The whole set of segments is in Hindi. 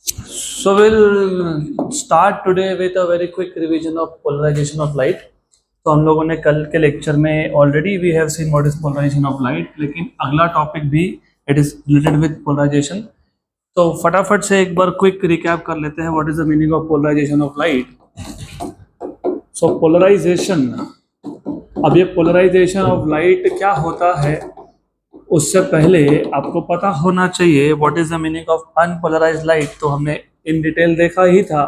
So we'll start today with a very quick revision of polarization of light. तो हम लोगों ने कल के लेक्चर में already we have seen what is polarisation of light, लेकिन अगला टॉपिक भी it is related with polarisation. तो फटाफट से एक बार क्विक रिकैप कर लेते हैं what is the meaning of polarisation of light. So polarisation, अब ये पोलराइजेशन ऑफ लाइट क्या होता है उससे पहले आपको पता होना चाहिए what is the meaning of unpolarised light. तो हमने इन डिटेल देखा ही था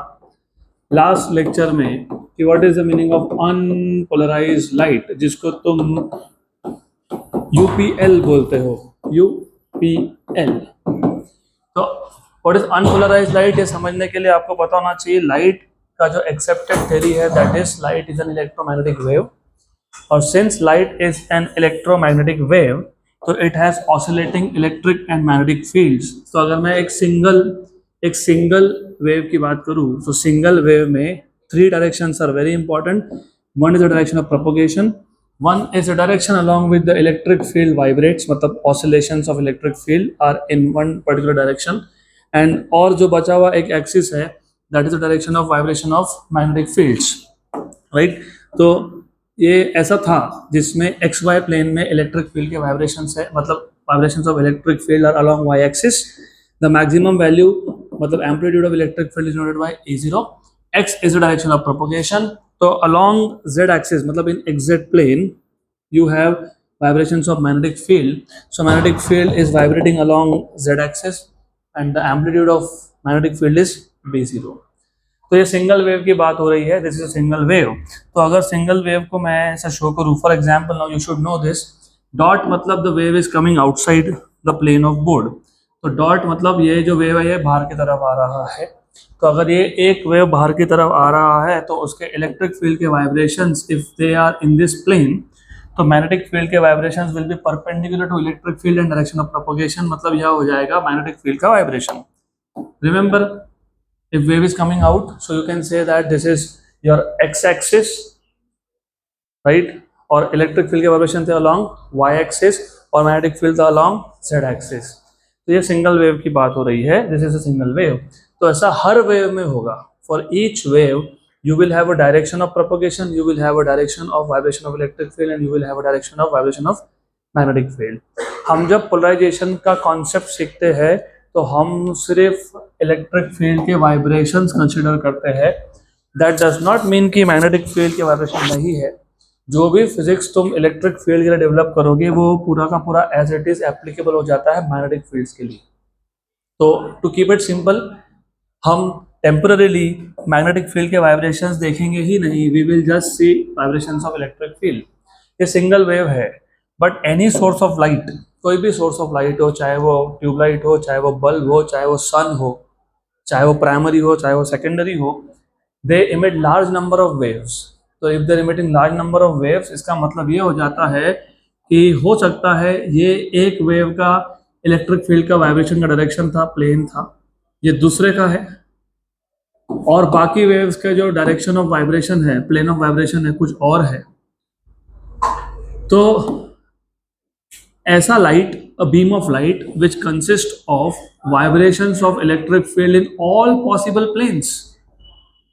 लास्ट लेक्चर में कि what is the meaning of unpolarised light, जिसको तुम यूपीएल बोलते हो, यूपीएल. तो व्हाट इज अनपोलराइज्ड लाइट, ये समझने के लिए आपको पता होना चाहिए लाइट का जो एक्सेप्टेड थ्योरी है that is light is an electromagnetic wave. और since light is an electromagnetic wave तो it has oscillating electric and magnetic fields. तो अगर मैं एक सिंगल वेव की बात करूं तो सिंगल वेव में three directions are very important. One is the direction of propagation, one is the direction along with the electric field vibrates, मतलब oscillations of electric field are in one particular direction, and और जो बचा हुआ एक एक्सिस है that is the direction of vibration of magnetic fields, right? तो ये ऐसा था जिसमें एक्स वाई प्लेन में इलेक्ट्रिक फील्ड के वाइब्रेशंस है, मतलब vibrations of electric field are along Y axis. The maximum value मतलब amplitude of electric field is denoted by E0. X is the direction of propagation. तो अलोंग जेड एक्सिस मतलब in X plane you have vibrations of magnetic field. So magnetic field is vibrating along z axis and the amplitude of magnetic field is B0. तो ये सिंगल वेव की बात हो रही है, this is a single wave. तो अगर सिंगल वेव को मैं ऐसा शो करूँ, for example now you should know this, dot मतलब the wave is coming outside the plane of board. तो डॉट मतलब ये जो वेव है ये बाहर की तरफ आ रहा है. तो अगर ये एक वेव बाहर की तरफ आ रहा है तो उसके इलेक्ट्रिक फील्ड के vibrations if they are in this plane, तो मैग्नेटिक फील्ड के vibrations will be perpendicular to electric field and direction of propagation. मतलब यह हो जाएगा मैग्नेटिक फील्ड का vibration. Remember, if wave is coming out, so you can say that this is your x-axis, right? और इलेक्ट्रिक फील्ड के वाइब्रेशन थे along y-axis और मैग्नेटिक फील्ड था along z-axis. तो ये सिंगल वेव की बात हो रही है, this is a single wave. तो ऐसा हर वेव में होगा. For each wave you will have a direction of propagation, you will have a direction of vibration of electric field and you will have a direction of vibration of magnetic field. हम जब पोलराइजेशन का कॉन्सेप्ट सीखते हैं तो हम सिर्फ इलेक्ट्रिक फील्ड के वाइब्रेशंस कंसीडर करते हैं. दैट डज नॉट मीन कि मैग्नेटिक फील्ड के वाइब्रेशन नहीं है. जो भी फिजिक्स तुम इलेक्ट्रिक फील्ड के लिए डेवलप करोगे वो पूरा का पूरा एज इट इज एप्लीकेबल हो जाता है मैग्नेटिक फील्ड्स के लिए. तो टू कीप इट सिंपल, हम टेम्पररीली मैग्नेटिक फील्ड के वाइब्रेशंस देखेंगे ही नहीं, we will just see vibrations of electric field. ये सिंगल वेव है, but any source of light, कोई भी सोर्स ऑफ लाइट हो, चाहे वो ट्यूबलाइट हो, चाहे वो बल्ब हो, चाहे वो सन हो, चाहे वो प्राइमरी हो, चाहे वो सेकेंडरी हो, they emit large number of waves. तो if they're emitting large number of waves, इसका मतलब ये हो जाता है कि हो सकता है ये एक वेव का इलेक्ट्रिक फील्ड का वाइब्रेशन का डायरेक्शन था, प्लेन था, ये दूसरे का है, और बाकी वेव्स के जो डायरेक्शन ऑफ वाइब्रेशन है, प्लेन ऑफ वाइब्रेशन है, कुछ और है. तो ऐसा light, a beam of light which consist of vibrations of electric field in all possible planes.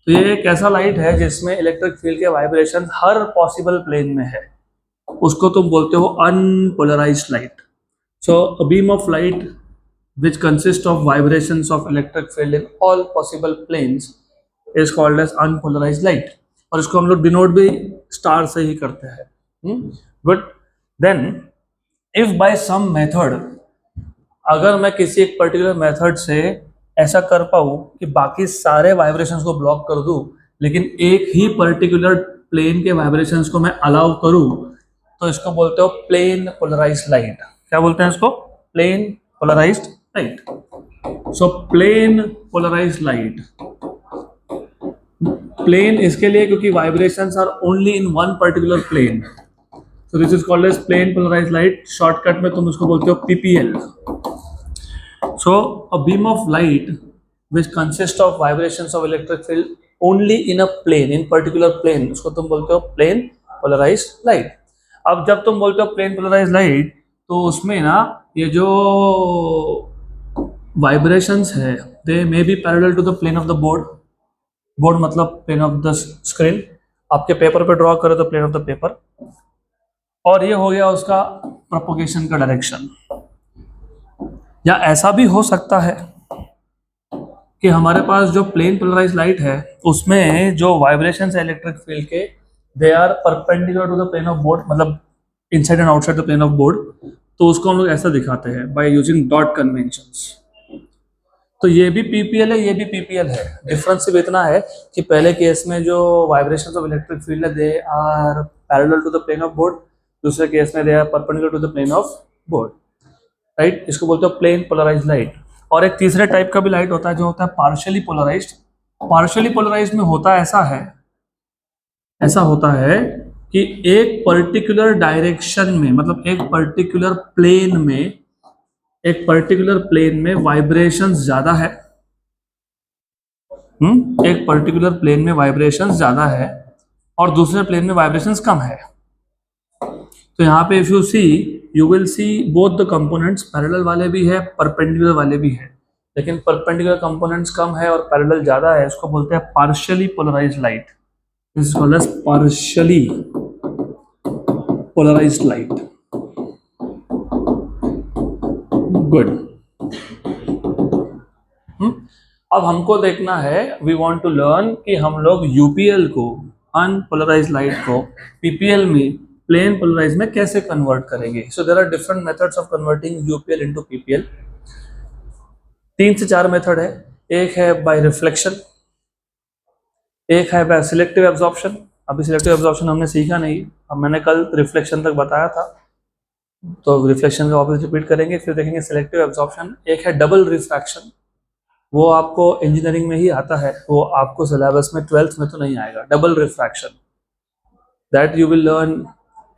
तो ये एक ऐसा लाइट है जिसमें इलेक्ट्रिक फील्ड के वाइब्रेशन हर पॉसिबल प्लेन में है, उसको तुम बोलते हो unpolarised light. So a beam of light which consists of vibrations of electric field in all possible planes is called as unpolarized light. और इसको हम लोग डिनोट भी स्टार से ही करते हैं. But then if by some method, अगर मैं किसी एक पर्टिकुलर मेथड से ऐसा कर पाऊँ कि बाकी सारे वाइब्रेशंस को ब्लॉक कर दूँ लेकिन एक ही पर्टिकुलर प्लेन के वाइब्रेशंस को मैं अलाउ करूँ, तो इसको बोलते हो प्लेन पोलराइज्ड लाइट. क्या बोलते हैं इसको? Plane polarised light. So plane polarized light. Plane इसके लिए क्योंकि vibrations are only in one particular plane. So this is called as plane polarized light. Shortcut में तुम उसको बोलते हो PPL. So a beam of light which consists of vibrations of electric field only in a plane, in particular plane, उसको तुम बोलते हो plane polarized light. अब जब तुम बोलते हो plane polarized light तो उसमें ना ये जो वाइब्रेशंस है they may be parallel to the plane of the board, board मतलब प्लेन ऑफ द स्क्रीन, आपके पेपर पे ड्रॉ करो तो प्लेन ऑफ द पेपर, और ये हो गया उसका प्रोपोगेशन का डायरेक्शन। या ऐसा भी हो सकता है कि हमारे पास जो प्लेन पोलराइज लाइट है उसमें जो वाइब्रेशन है इलेक्ट्रिक फील्ड के they are perpendicular to the plane of board, मतलब inside and outside the plane of board, तो उसको हम लोग ऐसा दिखाते हैं बाय यूजिंग डॉट कन्वेंशंस। तो ये भी पीपीएल है, ये भी पीपीएल है। डिफरेंस सिर्फ इतना है कि पहले केस में जो वाइब्रेशंस ऑफ इलेक्ट्रिक फील्ड है they are parallel to the plane of board, दूसरे केस में they are perpendicular to the plane of board, right. इसको बोलते हैं प्लेन पोलराइज्ड लाइट। और एक तीसरे टाइप का भी लाइट होता है जो होता है पार्शियली पोलराइज्ड। पार्शियली पोलराइज्ड में होता ऐसा होता है कि एक पर्टिकुलर डायरेक्शन में, मतलब एक पर्टिकुलर प्लेन में वाइब्रेशंस ज्यादा है, एक पर्टिकुलर प्लेन में वाइब्रेशंस ज्यादा है और दूसरे प्लेन में वाइब्रेशंस कम है। तो यहाँ पे if you see you will see both the components, parallel वाले भी है परपेंडिकुलर वाले भी है, लेकिन परपेंडिकुलर कंपोनेंट्स कम है और पैरेलल ज्यादा है। इसको बोलते हैं partially polarised light, this is called as partially polarised light. Good. अब हमको देखना है, वी वांट टू लर्न कि हम लोग यूपीएल को, अनपोलराइज्ड लाइट को, पीपीएल में प्लेन पोलराइज में कैसे कन्वर्ट करेंगे। So there are different methods of converting UPL into PPL. 3 से 4 मेथड है। एक है बाय रिफ्लेक्शन, एक है बाय सिलेक्टिव एब्जॉर्प्शन। अभी सिलेक्टिव एब्जॉर्प्शन हमने सीखा नहीं, अब मैंने कल रिफ्लेक्शन तक बताया था, तो रिफ्लेक्शन का वापस रिपीट करेंगे, फिर देखेंगे सिलेक्टिव एब्जॉर्प्शन। एक है डबल रिफ्रैक्शन, वो आपको इंजीनियरिंग में ही आता है, वो आपको सिलेबस में 12th में तो नहीं आएगा। Double refraction that you will learn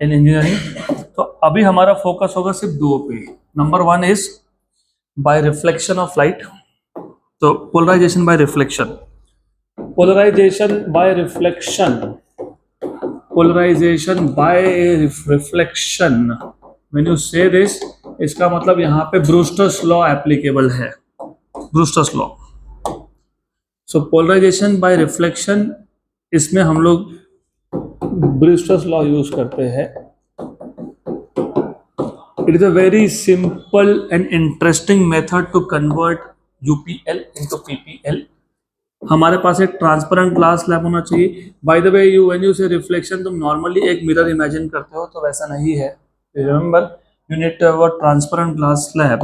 in engineering. तो अभी हमारा फोकस होगा सिर्फ 2 पे। Number 1 is by reflection of light, तो polarization by reflection. Polarization by reflection, polarization by reflection, when you say this, इसका मतलब यहाँ पे ब्रूस्टर्स लॉ एप्लीकेबल है, Brewster's law. So polarization by reflection, इसमें हम लोग ब्रूस्टर्स लॉ यूज करते हैं। It is a very simple and interesting method to convert UPL into PPL. हमारे पास एक ट्रांसपेरेंट ग्लास स्लैब होना चाहिए। By the way you when you say reflection, तुम नॉर्मली एक मिरर इमेजिन करते हो, तो वैसा नहीं है। Remember you need to have a transparent glass slab.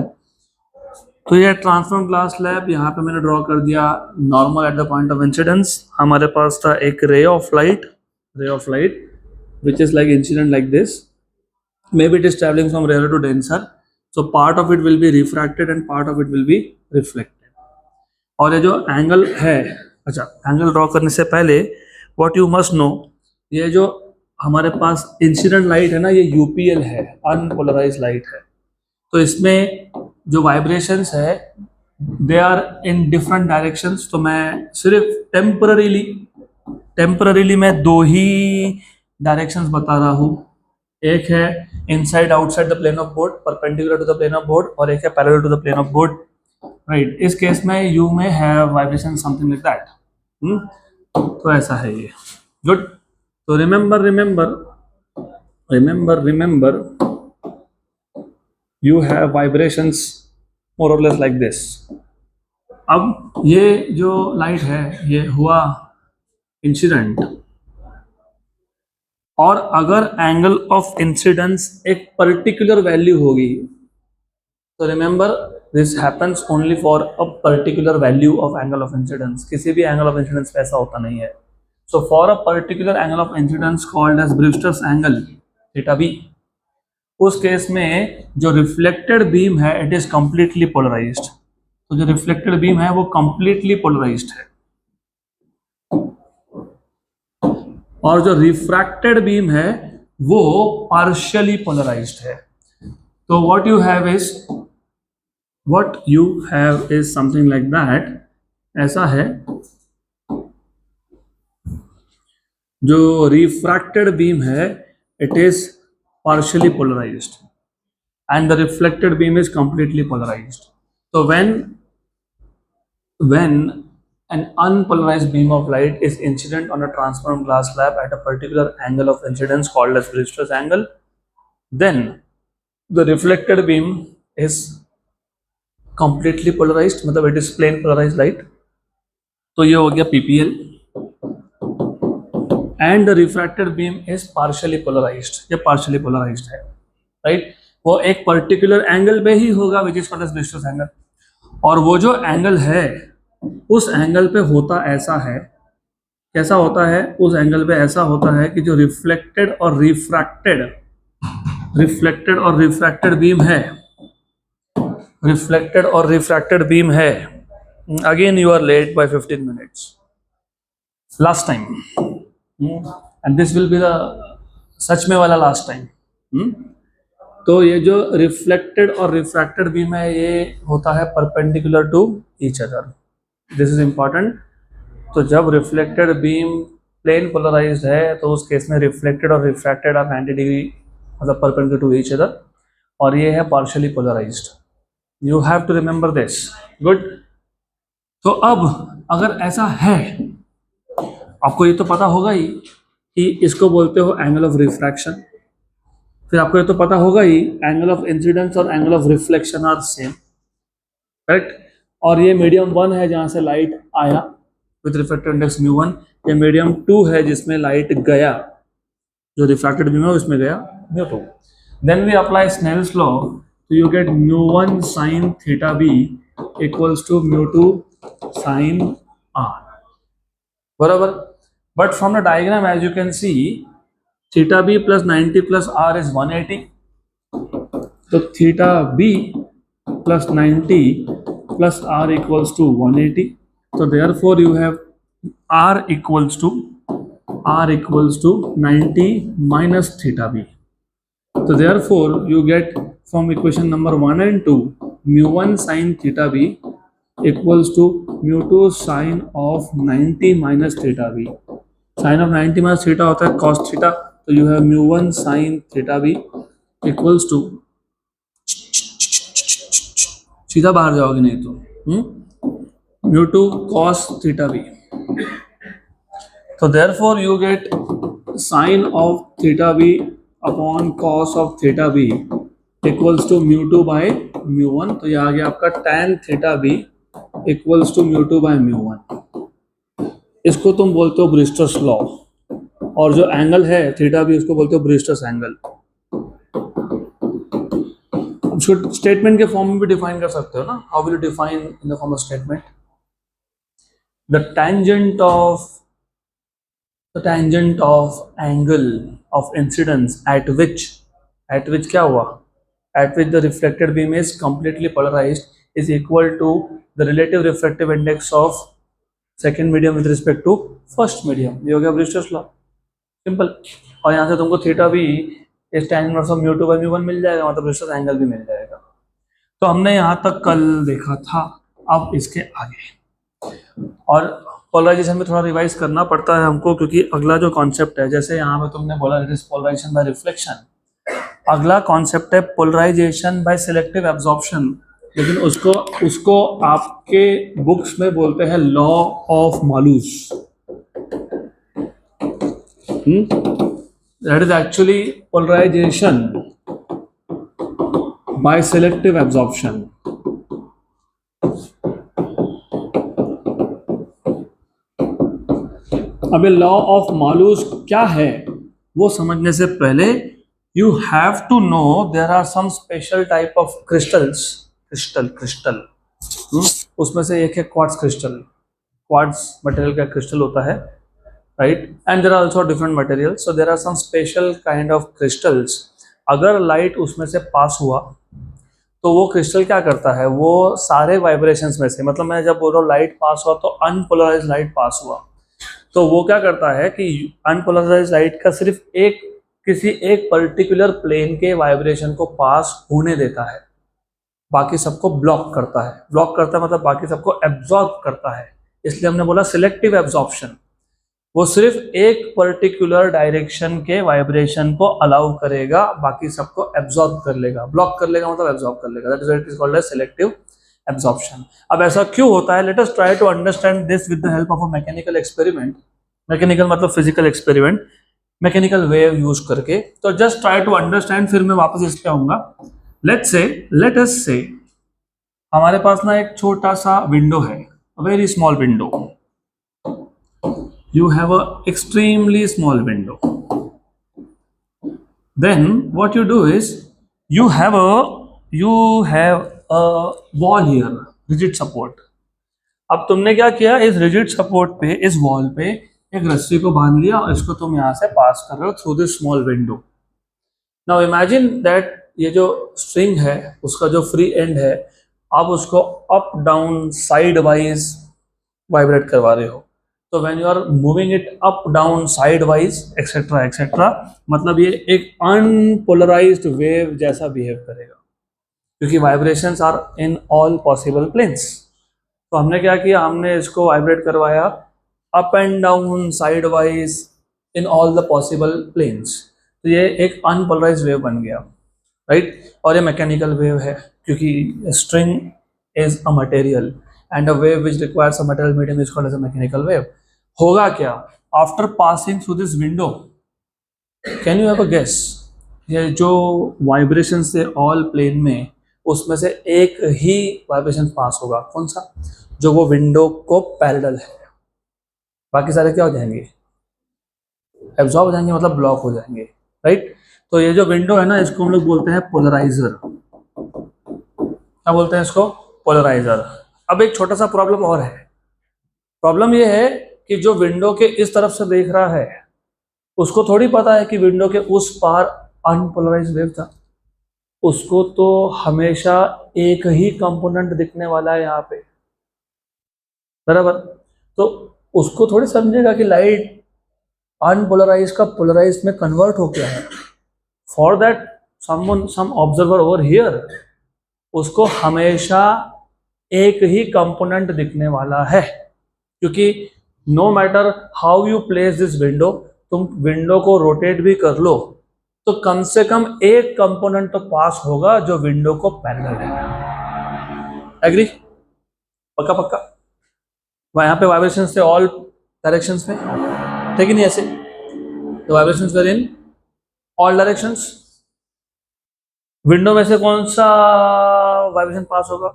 तो ये ट्रांसपेरेंट ग्लास स्लैब, यहाँ पे मैंने ड्रॉ कर दिया normal at the point of incidence. हमारे पास था एक ray of light which is like incident like this. Maybe it is traveling from rarer to denser, so part of it will be refracted and part of it will be reflected. और ये जो एंगल है, अच्छा एंगल ड्रॉ करने से पहले what you must know, ये जो हमारे पास इंसिडेंट लाइट है ना, ये यूपीएल है, अनपोलराइज्ड लाइट है। तो इसमें जो वाइब्रेशंस है they are in different directions. तो मैं सिर्फ टेम्पररीली मैं 2 ही डायरेक्शंस बता रहा हूँ। एक है inside outside the plane of board, perpendicular to the plane of board, और एक है parallel to the plane of board, right. इस केस में यू में have vibration something like that. तो ऐसा है ये। गुड। तो remember you have vibrations more और लेस लाइक दिस। अब ये जो लाइट है ये हुआ इंसिडेंट, और अगर एंगल ऑफ इंसिडेंस एक पर्टिकुलर वैल्यू होगी, तो remember this happens only for a particular value of angle of incidence. किसी भी एंगल ऑफ इंसिडेंस पे ऐसा होता नहीं है। So for a particular angle of incidence called as Brewster's angle, theta B, उस केस में जो रिफ्लेक्टेड बीम है इट इज कंप्लीटली पोलराइज्ड। तो जो रिफ्लेक्टेड बीम है वो कंप्लीटली पोलराइज्ड है, और जो रिफ्रैक्टेड बीम है वो पार्शियली पोलराइज्ड है। तो what you have is something like that. ऐसा है, जो रिफ्रैक्टेड बीम है it is partially polarized and the reflected beam is completely polarized. So when when an unpolarized beam of light is incident on a transparent glass slab at a particular angle of incidence called as Brewster's angle, then the reflected beam is completely polarized, मतलब it is plane polarized light. तो ये हो गया PPL. And the refracted beam is partially polarized. ये partially polarized है, right? वो एक particular angle पे ही होगा which is called as Brewster's angle. और वो जो एंगल है उस एंगल पे होता ऐसा है, कैसा होता है? उस एंगल पे ऐसा होता है कि जो रिफ्लेक्टेड और रिफ्रैक्टेड बीम है, again you are late by 15 minutes last time, and this will be the सच में वाला लास्ट टाइम. तो ये जो रिफ्लेक्टेड और रिफ्रैक्टेड बीम है ये होता है perpendicular to each other. This is important. तो जब रिफ्लेक्टेड बीम प्लेन पोलराइज्ड है तो उस केस में रिफ्लेक्टेड और रिफ्रैक्टेड आर 90 डिग्री मतलब परपेंडिकुलर टू ईच अदर, और ये है partially polarised. You have to remember this. Good. तो अब अगर ऐसा है, आपको ये तो पता होगा ही कि इसको बोलते हो एंगल ऑफ रिफ्रैक्शन. फिर आपको ये तो पता होगा ही एंगल ऑफ इंसिडेंस और angle of reflection are same, correct. और ये मीडियम 1 है जहां से लाइट आया विथ रिफ्रैक्टिव इंडेक्स μ1. ये मीडियम 2 है जिसमें लाइट गया, जो रिफ्रैक्टेड बीम है उसमें गया μ2. Then we apply Snell's law, तो you get μ1 sin theta b equals to μ2 sin r. बराबर. But from the diagram as you can see theta b plus 90 plus r is 180. तो theta b plus 90 plus r equals to 180. So therefore you have r equals to 90 minus theta b. So therefore you get from equation number 1 and 2 μ1 sin theta b equals to μ2 sin of 90 minus theta b. Sin of 90 minus theta होता है cos theta. तो you have μ1 sin theta b equals to, सीधा बाहर जाओगे नहीं तो μ2 cos theta b. So therefore you get sin of theta b upon cos of theta b equals to μ2 by μ1. तो ये आ गया आपका tan theta b equals to μ2 by μ1. इसको तुम बोलते हो ब्रिस्टर्स लॉ, और जो एंगल है थीटा बी उसको बोलते हो ब्रिस्टर्स एंगल. स्टेटमेंट के फॉर्म में भी डिफाइन कर सकते हो ना. How will you define in the form of statement? The tangent of angle of incidence at which क्या हुआ? At which the reflected beam is completely polarized is equal to the relative refractive index of second medium with respect to first medium. ये हो गया ब्रिस्टर्स लॉ, सिंपल. और यहाँ से तुमको थीटा भी इस tan इनवर्स ऑफ μ2 by μ1 मिल जाएगा, मतलब ब्रिस्टर्स एंगल भी मिल जाएगा. तो हमने यहाँ तक कल देखा था. अब इसके आगे और पोलराइजेशन में थोड़ा रिवाइज करना पड़ता है हमको, क्योंकि अगला जो कॉन्सेप्ट है, जैसे यहाँ पे तुमने बोला it is polarization by reflection, अगला कॉन्सेप्ट है पोलराइजेशन बाय सिलेक्टिव एब्जॉर्प्शन. लेकिन उसको आपके बुक्स में बोलते हैं law of Malus. That is actually polarization by selective absorption. अब लॉ ऑफ मालूस क्या है वो समझने से पहले you have to know there are some special type of crystal. उसमें से एक है क्वार्ट्ज क्रिस्टल. क्वार्ट्ज मटेरियल का क्रिस्टल होता है, right. And there are also different materials. So there are some special kind of crystals. अगर लाइट उसमें से पास हुआ तो वो क्रिस्टल क्या करता है, वो सारे वाइब्रेशंस में से, मतलब मैं जब बोल रहा हूँ लाइट पास हुआ तो अनपोलराइज्ड लाइट पास हुआ, तो वो क्या करता है कि अनपोलराइज्ड लाइट का सिर्फ किसी एक पर्टिकुलर प्लेन के वाइब्रेशन को पास होने देता है, बाकी सबको ब्लॉक करता है. ब्लॉक करता है मतलब बाकी सबको एब्जॉर्ब करता है. इसलिए हमने बोला सिलेक्टिव एब्जॉर्प्शन. वो सिर्फ एक पर्टिकुलर डायरेक्शन के वाइब्रेशन को अलाउ करेगा, बाकी सबको एब्जॉर्ब कर लेगा. ब्लॉक कर लेगा मतलब एब्जॉर्ब कर लेगा. That is what is called as selective absorption. अब ऐसा क्यों होता है, let us try to understand this with the help of a mechanical experiment. Mechanical मतलब physical experiment, mechanical wave use करके। तो जस्ट ट्राई टू अंडरस्टैंड, फिर मैं वापस इस पे आऊंगा। लेट अस से हमारे पास ना एक छोटा सा विंडो है, very small window. You have a extremely small window. Then what you do is you have a wall here, rigid support. अब तुमने क्या किया, इस रिजिड सपोर्ट पे, इस वॉल पे एक रस्सी को बांध लिया और इसको तुम यहां से पास कर रहे हो through this small window. Now imagine that ये जो स्ट्रिंग है उसका जो फ्री एंड है, आप उसको up down side wise vibrate करवा रहे हो। तो when you are moving it up down side wise etcetera etcetera, मतलब ये एक अनपोलराइज्ड वेव जैसा बिहेव करेगा, क्योंकि vibrations are in all possible planes. तो हमने क्या किया, हमने इसको वाइब्रेट करवाया up and down side wise in all the possible planes. तो ये एक अनपोलराइज्ड वेव बन गया, राइट। और ये मैकेनिकल वेव है, क्योंकि string is a material and a wave which requires a material medium is called as a mechanical wave. होगा क्या after passing through this window, can you have a guess? ये जो वाइब्रेशन से ऑल प्लेन में, उसमें से एक ही वाइब्रेशन पास होगा, कौन सा? जो वो विंडो को पैरेलल है। बाकी सारे क्या हो जाएंगे? एब्जॉर्ब हो जाएंगे, मतलब ब्लॉक हो जाएंगे, राइट। तो ये जो विंडो है ना, इसको हम लोग बोलते हैं पोलराइजर। क्या बोलते हैं इसको? पोलराइजर। अब एक छोटा सा प्रॉब्लम और है। प्रॉब्लम ये है कि जो विंडो के इस तरफ से देख रहा है, उसको थोड़ी पता है कि विंडो के उस पार अनपोलराइज्ड वेव था। उसको तो हमेशा एक ही कंपोनेंट दिखने वाला है यहाँ पे, बराबर। तो उसको थोड़ी समझेगा कि लाइट अनपोलराइज का पोलराइज में कन्वर्ट हो गया है। For that some observer over here, उसको हमेशा एक ही कंपोनेंट दिखने वाला है, क्योंकि no matter how you place this window, तुम विंडो को रोटेट भी कर लो तो कम से कम एक कंपोनेंट तो पास होगा जो विंडो को पैरेलल है। एग्री? पक्का पक्का? यहाँ पे वाइब्रेशन से ऑल डायरेक्शंस में, ठीक है नहीं? ऐसे तो vibrations were in all directions. Window में से कौन सा वाइब्रेशन पास होगा?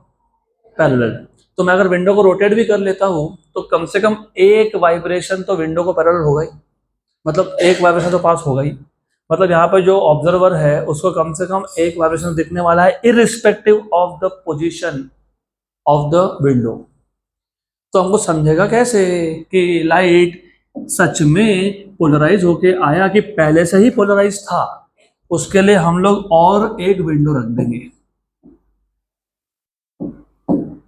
पैरेलल। तो मैं अगर विंडो को रोटेट भी कर लेता हूं तो कम से कम एक वाइब्रेशन तो विंडो को पैरेलल होगा ही, मतलब एक वाइब्रेशन तो पास होगा ही। मतलब यहाँ पे जो ऑब्जर्वर है उसको कम से कम एक वाइब्रेशन दिखने वाला है, irrespective of the position of the window. तो हमको समझेगा कैसे कि लाइट सच में पोलराइज होके आया कि पहले से ही पोलराइज था? उसके लिए हम लोग और एक विंडो रख देंगे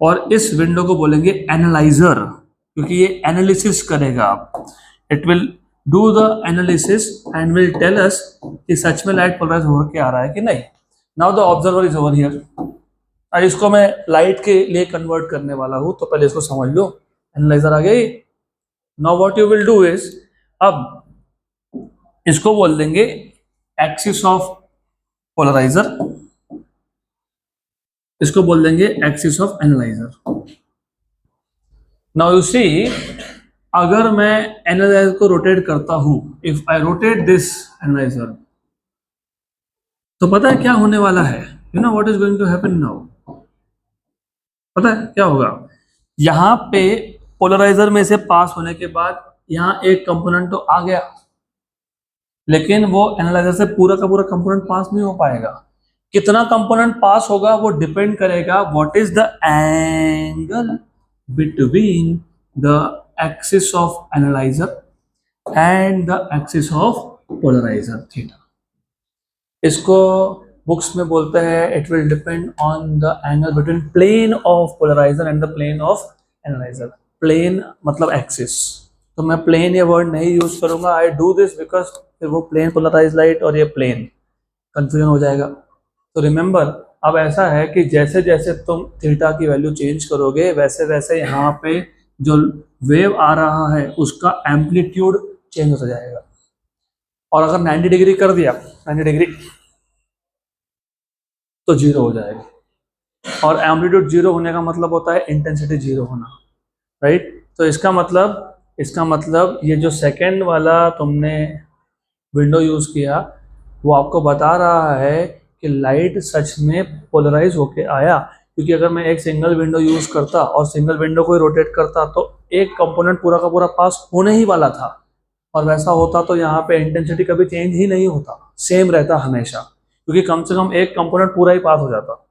और इस विंडो को बोलेंगे एनालाइजर, क्योंकि ये एनालिसिस करेगा। It will do the analysis and will tell us कि सच में लाइट पोलराइज होकर आ रहा है कि नहीं। Now the observer is over here. अब इसको मैं लाइट के लिए कन्वर्ट करने वाला हूं, तो पहले इसको समझ लो। एनालाइजर आ गई। Now what you will do is, अब इसको बोल देंगे एक्सिस ऑफ पोलराइजर, इसको बोल देंगे axis of analyzer. Now you see, अगर मैं एनालाइजर को रोटेट करता हूं, if I rotate this analyzer, तो पता है क्या होने वाला है? You know what is going to happen now? पता है क्या होगा? यहां पे पोलराइजर में से पास होने के बाद यहां एक कंपोनेंट तो आ गया, लेकिन वो एनालाइजर से पूरा का पूरा कंपोनेंट पास नहीं हो पाएगा। कितना कंपोनेंट पास होगा वो डिपेंड करेगा what is the angle between the axis of analyzer and the axis of polarizer, theta. इसको बुक्स में बोलते हैं it will depend on the angle between plane of polarizer and the plane of analyzer. Plane मतलब एक्सिस, तो मैं प्लेन ये वर्ड नहीं यूज करूंगा। आई डू दिस बिकॉज फिर वो प्लेन पोलराइज लाइट और ये प्लेन कंफ्यूजन हो जाएगा। तो रिमेंबर, अब ऐसा है कि जैसे जैसे तुम थीटा की वैल्यू चेंज करोगे वैसे वैसे यहाँ पे जो वेव आ रहा है उसका एम्पलीट्यूड चेंज होता जाएगा। और अगर 90 डिग्री कर दिया, 90 डिग्री, तो जीरो हो जाएगा। और एम्पलीट्यूड जीरो होने का मतलब होता है इंटेंसिटी जीरो होना, राइट। तो इसका मतलब ये जो सेकेंड वाला तुमने विंडो यूज किया वो आपको बता रहा है कि लाइट सच में पोलराइज होके आया, क्योंकि अगर मैं एक सिंगल विंडो यूज करता और सिंगल विंडो को रोटेट करता तो एक कंपोनेंट पूरा का पूरा पास होने ही वाला था, और वैसा होता तो यहाँ पे इंटेंसिटी कभी चेंज ही नहीं होता, सेम रहता हमेशा, क्योंकि कम से कम एक कंपोनेंट पूरा ही पास हो जाता।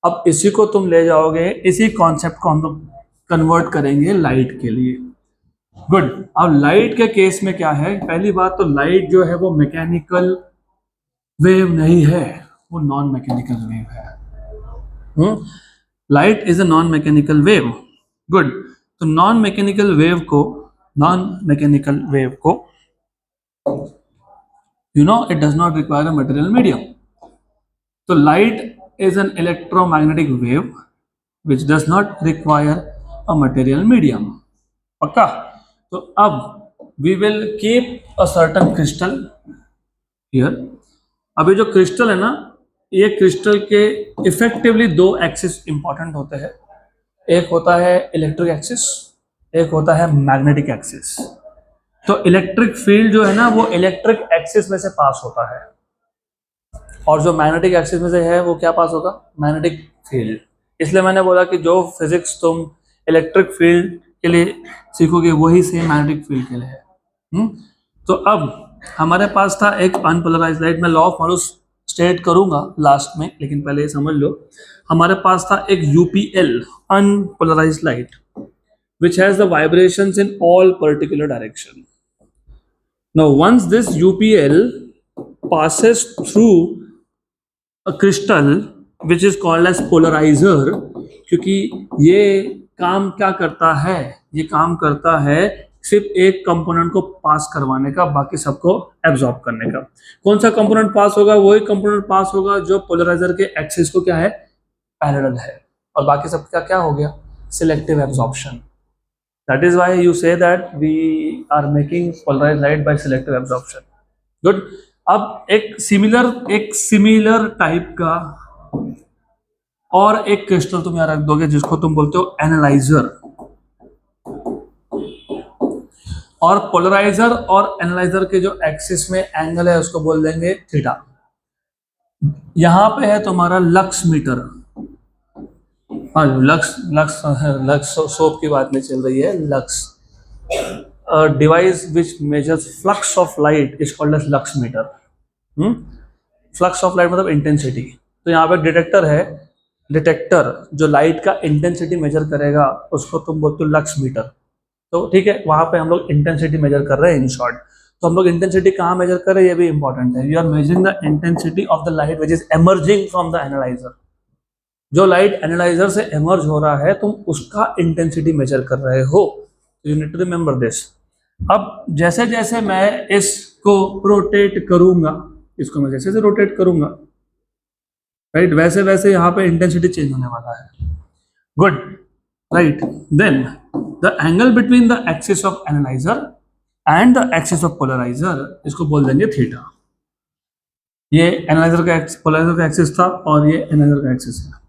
अब इसी को तुम ले जाओगे, इसी कॉन्सेप्ट को हम लोग कन्वर्ट करेंगे लाइट के लिए। गुड। अब लाइट के केस में क्या है, पहली बात तो लाइट जो है वो मैकेनिकल वेव नहीं है, वो नॉन मैकेनिकल वेव है। Light is a non mechanical wave. Good. तो नॉन मैकेनिकल वेव को it does not require a material medium. तो light is an electromagnetic wave which does not require a material medium. पक्का? तो अब we will keep a certain crystal here. अब ये जो क्रिस्टल है ना, ये क्रिस्टल के इफेक्टिवली दो एक्सिस इंपॉर्टेंट होते हैं, एक होता है इलेक्ट्रिक एक्सिस, एक होता है मैग्नेटिक एक्सिस। तो इलेक्ट्रिक फील्ड जो है ना वो इलेक्ट्रिक एक्सिस में से पास होता है, और जो मैग्नेटिक एक्सिस में से है वो क्या पास होगा, मैग्नेटिक फील्ड। इसलिए मैंने बोला कि जो फिजिक्स तुम इलेक्ट्रिक फील्ड के लिए सीखोगे वही सेम मैग्नेटिक फील्ड के लिए है। तो अब हमारे पास था एक अनपोलराइज्ड लाइट, मैं लॉ ऑफ मॉलस स्टेट करूंगा लास्ट में, लेकिन पहले ये समझ लो हमारे पास था एक UPL unpolarised light which has the vibrations in all particular direction. Now once this UPL passes through a crystal which is called as polarizer, क्योंकि ये काम क्या करता है, ये काम करता है सिर्फ एक कंपोनेंट को पास करवाने का, बाकी सबको एब्जॉर्ब करने का। कौन सा कंपोनेंट पास होगा, वही कंपोनेंट पास होगा जो पोलराइजर के एक्सिस को क्या है, पैरेलल है, और बाकी सबका क्या हो गया, selective absorption. That is why you say that we are making polarized light by selective absorption. Good. अब एक सिमिलर टाइप का और एक क्रिस्टल तुम यहां रख दोगे जिसको तुम बोलते हो एनालाइजर, और पोलराइजर और एनालाइजर के जो एक्सिस में एंगल है उसको बोल देंगे थीटा। यहां पे है तुम्हारा लक्स मीटर, हाँ लक्स लक्स लक्स सोप की बात नहीं चल रही है, lux device which measures flux of light is called as lux meter. Flux of light मतलब इंटेंसिटी। तो यहाँ पे डिटेक्टर है, डिटेक्टर जो लाइट का इंटेंसिटी मेजर करेगा उसको तुम बोलते हो लक्स मीटर। तो ठीक है, वहां पे हम लोग इंटेंसिटी मेजर कर रहे हैं इन शॉर्ट। तो हम लोग इंटेंसिटी कहाँ मेजर कर रहे हैं ये भी इंपॉर्टेंट है। You are measuring the intensity of the light which is emerging from the analyzer. जो लाइट एनालाइजर से एमर्ज हो रहा है तुम उसका इंटेंसिटी मेजर कर रहे हो। You need to remember this. अब जैसे जैसे मैं इसको रोटेट करूंगा, इसको मैं जैसे जैसे रोटेट करूंगा, राइट, वैसे वैसे यहाँ पे इंटेंसिटी चेंज होने वाला है। Good, right. Then the angle between the axis of analyzer and the axis of polarizer, इसको बोल देंगे थीटा। ये एनालाइजर का पोलराइजर का एक्सिस था और ये एनालाइजर का एक्सिस है।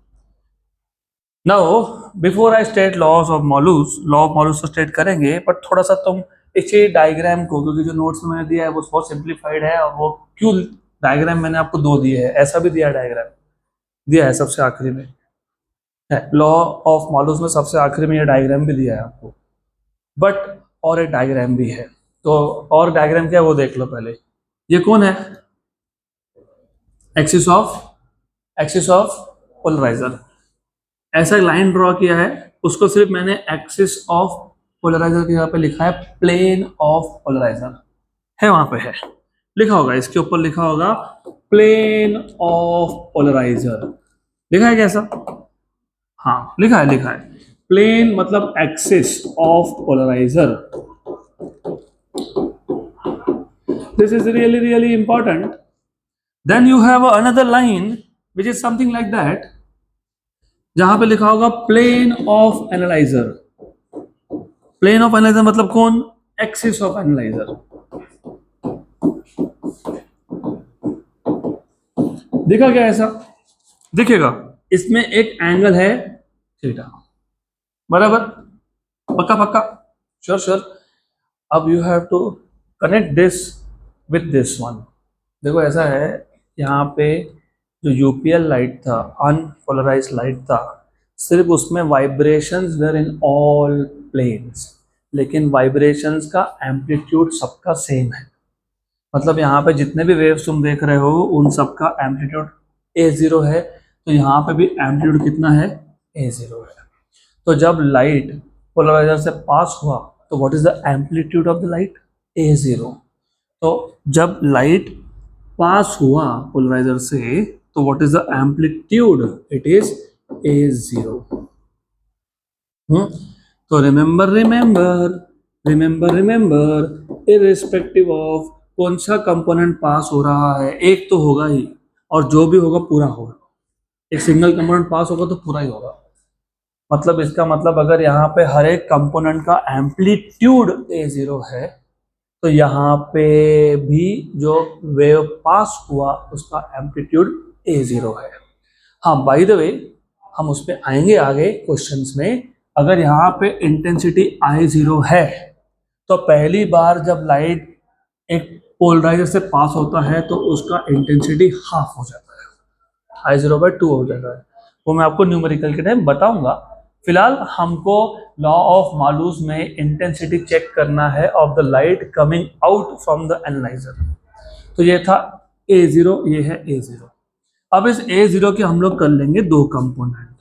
Now before I state laws of Malus, law of Malus तो स्टेट करेंगे, बट थोड़ा सा तुम इसी डायग्राम को, क्योंकि जो नोट्स में मैंने दिया है वो बहुत सिंप्लीफाइड है, और वो क्यों डायग्राम मैंने आपको दो दिए हैं, ऐसा भी दिया है, डायग्राम दिया है सबसे आखिरी में है, लॉ ऑफ मॉलस में सबसे आखिरी में ये डायग्राम भी दिया है आपको, बट और एक डायग्राम भी है। तो और डायग्राम क्या है वो देख लो पहले। ये कौन है, एक्सिस ऑफ पोलराइजर। ऐसा लाइन ड्रॉ किया है, उसको सिर्फ मैंने एक्सिस ऑफ पोलराइजर के यहाँ पे लिखा है, प्लेन ऑफ पोलराइजर है, वहां पे है लिखा होगा, इसके ऊपर लिखा होगा प्लेन ऑफ पोलराइजर। लिखा है कैसा, हाँ लिखा है प्लेन मतलब axis of polarizer. This is really really important. Then you have another line which is something like that, जहां पे लिखा होगा plane of analyzer. Plane of analyzer मतलब कौन, एक्सिस ऑफ एनालाइजर। दिखा क्या, ऐसा दिखेगा, इसमें एक एंगल है थीटा, बराबर, पक्का पक्का, श्योर श्योर। अब you have to connect this with this one. देखो ऐसा है, यहाँ पे जो यूपीएल लाइट था, अनपोलराइज्ड लाइट था, सिर्फ उसमें vibrations were in all planes, लेकिन वाइब्रेशंस का एम्पलीट्यूड सबका सेम है। मतलब यहाँ पे जितने भी वेव्स तुम देख रहे हो उन सबका एम्पलीट्यूड A0 है, तो यहाँ पे भी एम्पलीट्यूड कितना है, A0 है। तो जब लाइट पोलराइजर से पास हुआ तो what is the amplitude of the light, A0। तो जब लाइट पास हुआ पोलराइजर से तो what is the amplitude, it is A0। तो remember remember remember remember, irrespective of कौन सा कंपोनेंट पास हो रहा है, एक तो होगा ही, और जो भी होगा पूरा होगा। एक सिंगल कंपोनेंट पास होगा तो पूरा ही होगा। मतलब इसका मतलब अगर यहाँ पे हर एक कंपोनेंट का एम्पलीट्यूड A0 है तो यहाँ पे भी जो वेव पास हुआ उसका एम्पलीट्यूड A0 है। हाँ, बाय द वे हम उस पर आएंगे आगे क्वेश्चंस में। अगर यहाँ पे इंटेंसिटी I0 है तो पहली बार जब लाइट एक पोलराइजर से पास होता है तो उसका इंटेंसिटी हाफ हो जाता है, I0/2 हो जाता है। वो मैं आपको न्यूमेरिकल के टाइम बताऊंगा। फिलहाल हमको लॉ ऑफ मालूस में इंटेंसिटी चेक करना है of the light coming out from the analyser. तो ये था A0, ये है A0। अब इस A0 के हम लोग कर लेंगे दो कंपोनेंट,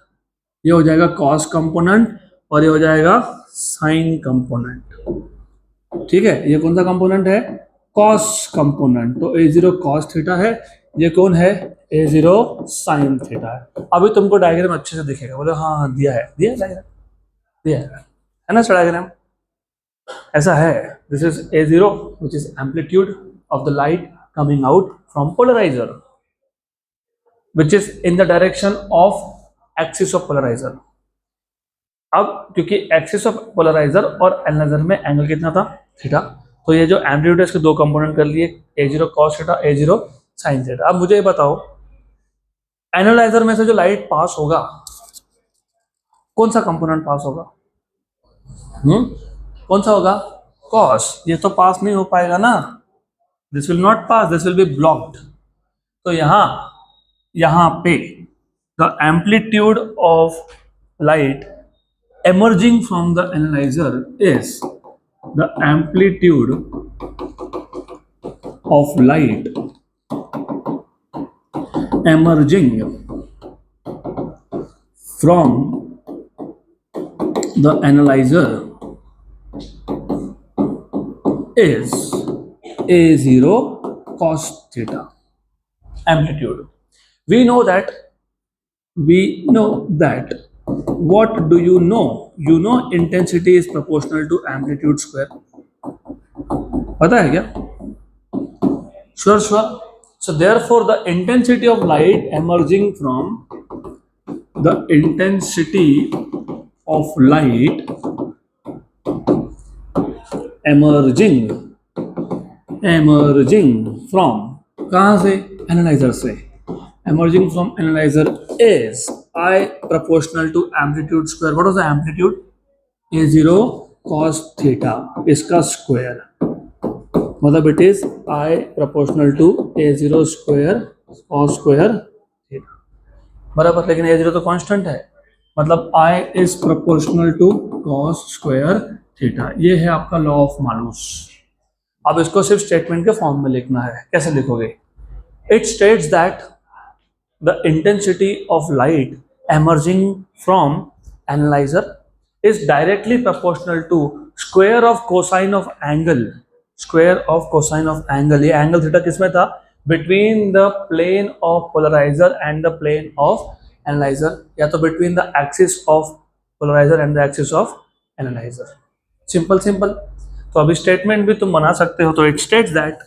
ये हो जाएगा कॉस कंपोनेंट और ये हो जाएगा साइन कंपोनेंट। ठीक है, ये कौन सा कंपोनेंट है, कॉस कंपोनेंट। तो A0 कॉस थीटा है, ये कौन है, A0 साइन थीटा है। अभी तुमको डायग्राम अच्छे से दिखेगा, बोले हाँ हाँ दिया है, दिया है डायग्राम, दिया है ना डायग्राम, ऐसा है। This is A0 which is amplitude of the light coming out from polarizer which is in the direction of axis of polarizer. अब क्योंकि एक्सिस ऑफ पोलराइजर और एनालाइजर में एंगल कितना था, थीटा, तो ये जो एम्पलीट्यूड है इसके दो कंपोनेंट कर लिए, A0 cos theta, A0 sin theta. अब मुझे ये बताओ एनालाइजर में से जो लाइट पास होगा कौन सा कंपोनेंट पास होगा, कौन सा होगा, cos। ये तो पास नहीं हो पाएगा ना, this will not pass, this will be blocked. तो यहां पे the amplitude of light emerging from the analyzer is the amplitude of light emerging from the analyzer is A0 cos theta amplitude. We know that what do you know? You know intensity is proportional to amplitude square. पता है क्या? Sure. So therefore the intensity of light emerging from कहाँ से, एनालाइजर से, emerging from analyzer is I proportional to amplitude square. What was the amplitude? A0 cos theta, इसका स्क्वायर, मतलब it is I proportional to A0 square cos square theta, बराबर। लेकिन A0 तो कांस्टेंट है, मतलब I is proportional to cos square theta। ये है आपका लॉ ऑफ मालूस। अब इसको सिर्फ स्टेटमेंट के फॉर्म में लिखना है। कैसे लिखोगे, it states that the intensity of light emerging from analyzer is directly proportional to square of cosine of angle, ये angle theta किसमें था, between the plane of polarizer and the plane of analyzer, या तो between the axis of polarizer and the axis of analyzer। Simple. तो अभी स्टेटमेंट भी तुम बना सकते हो। तो it states that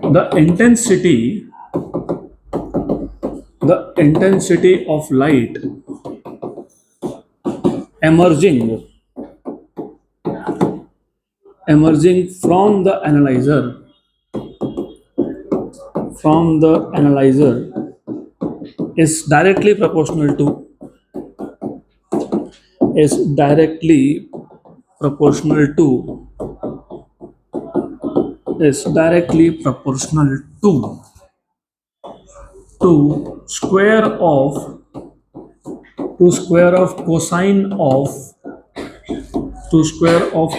the intensity of light emerging from the analyzer from the analyzer is directly proportional to is directly proportional to is directly proportional to square of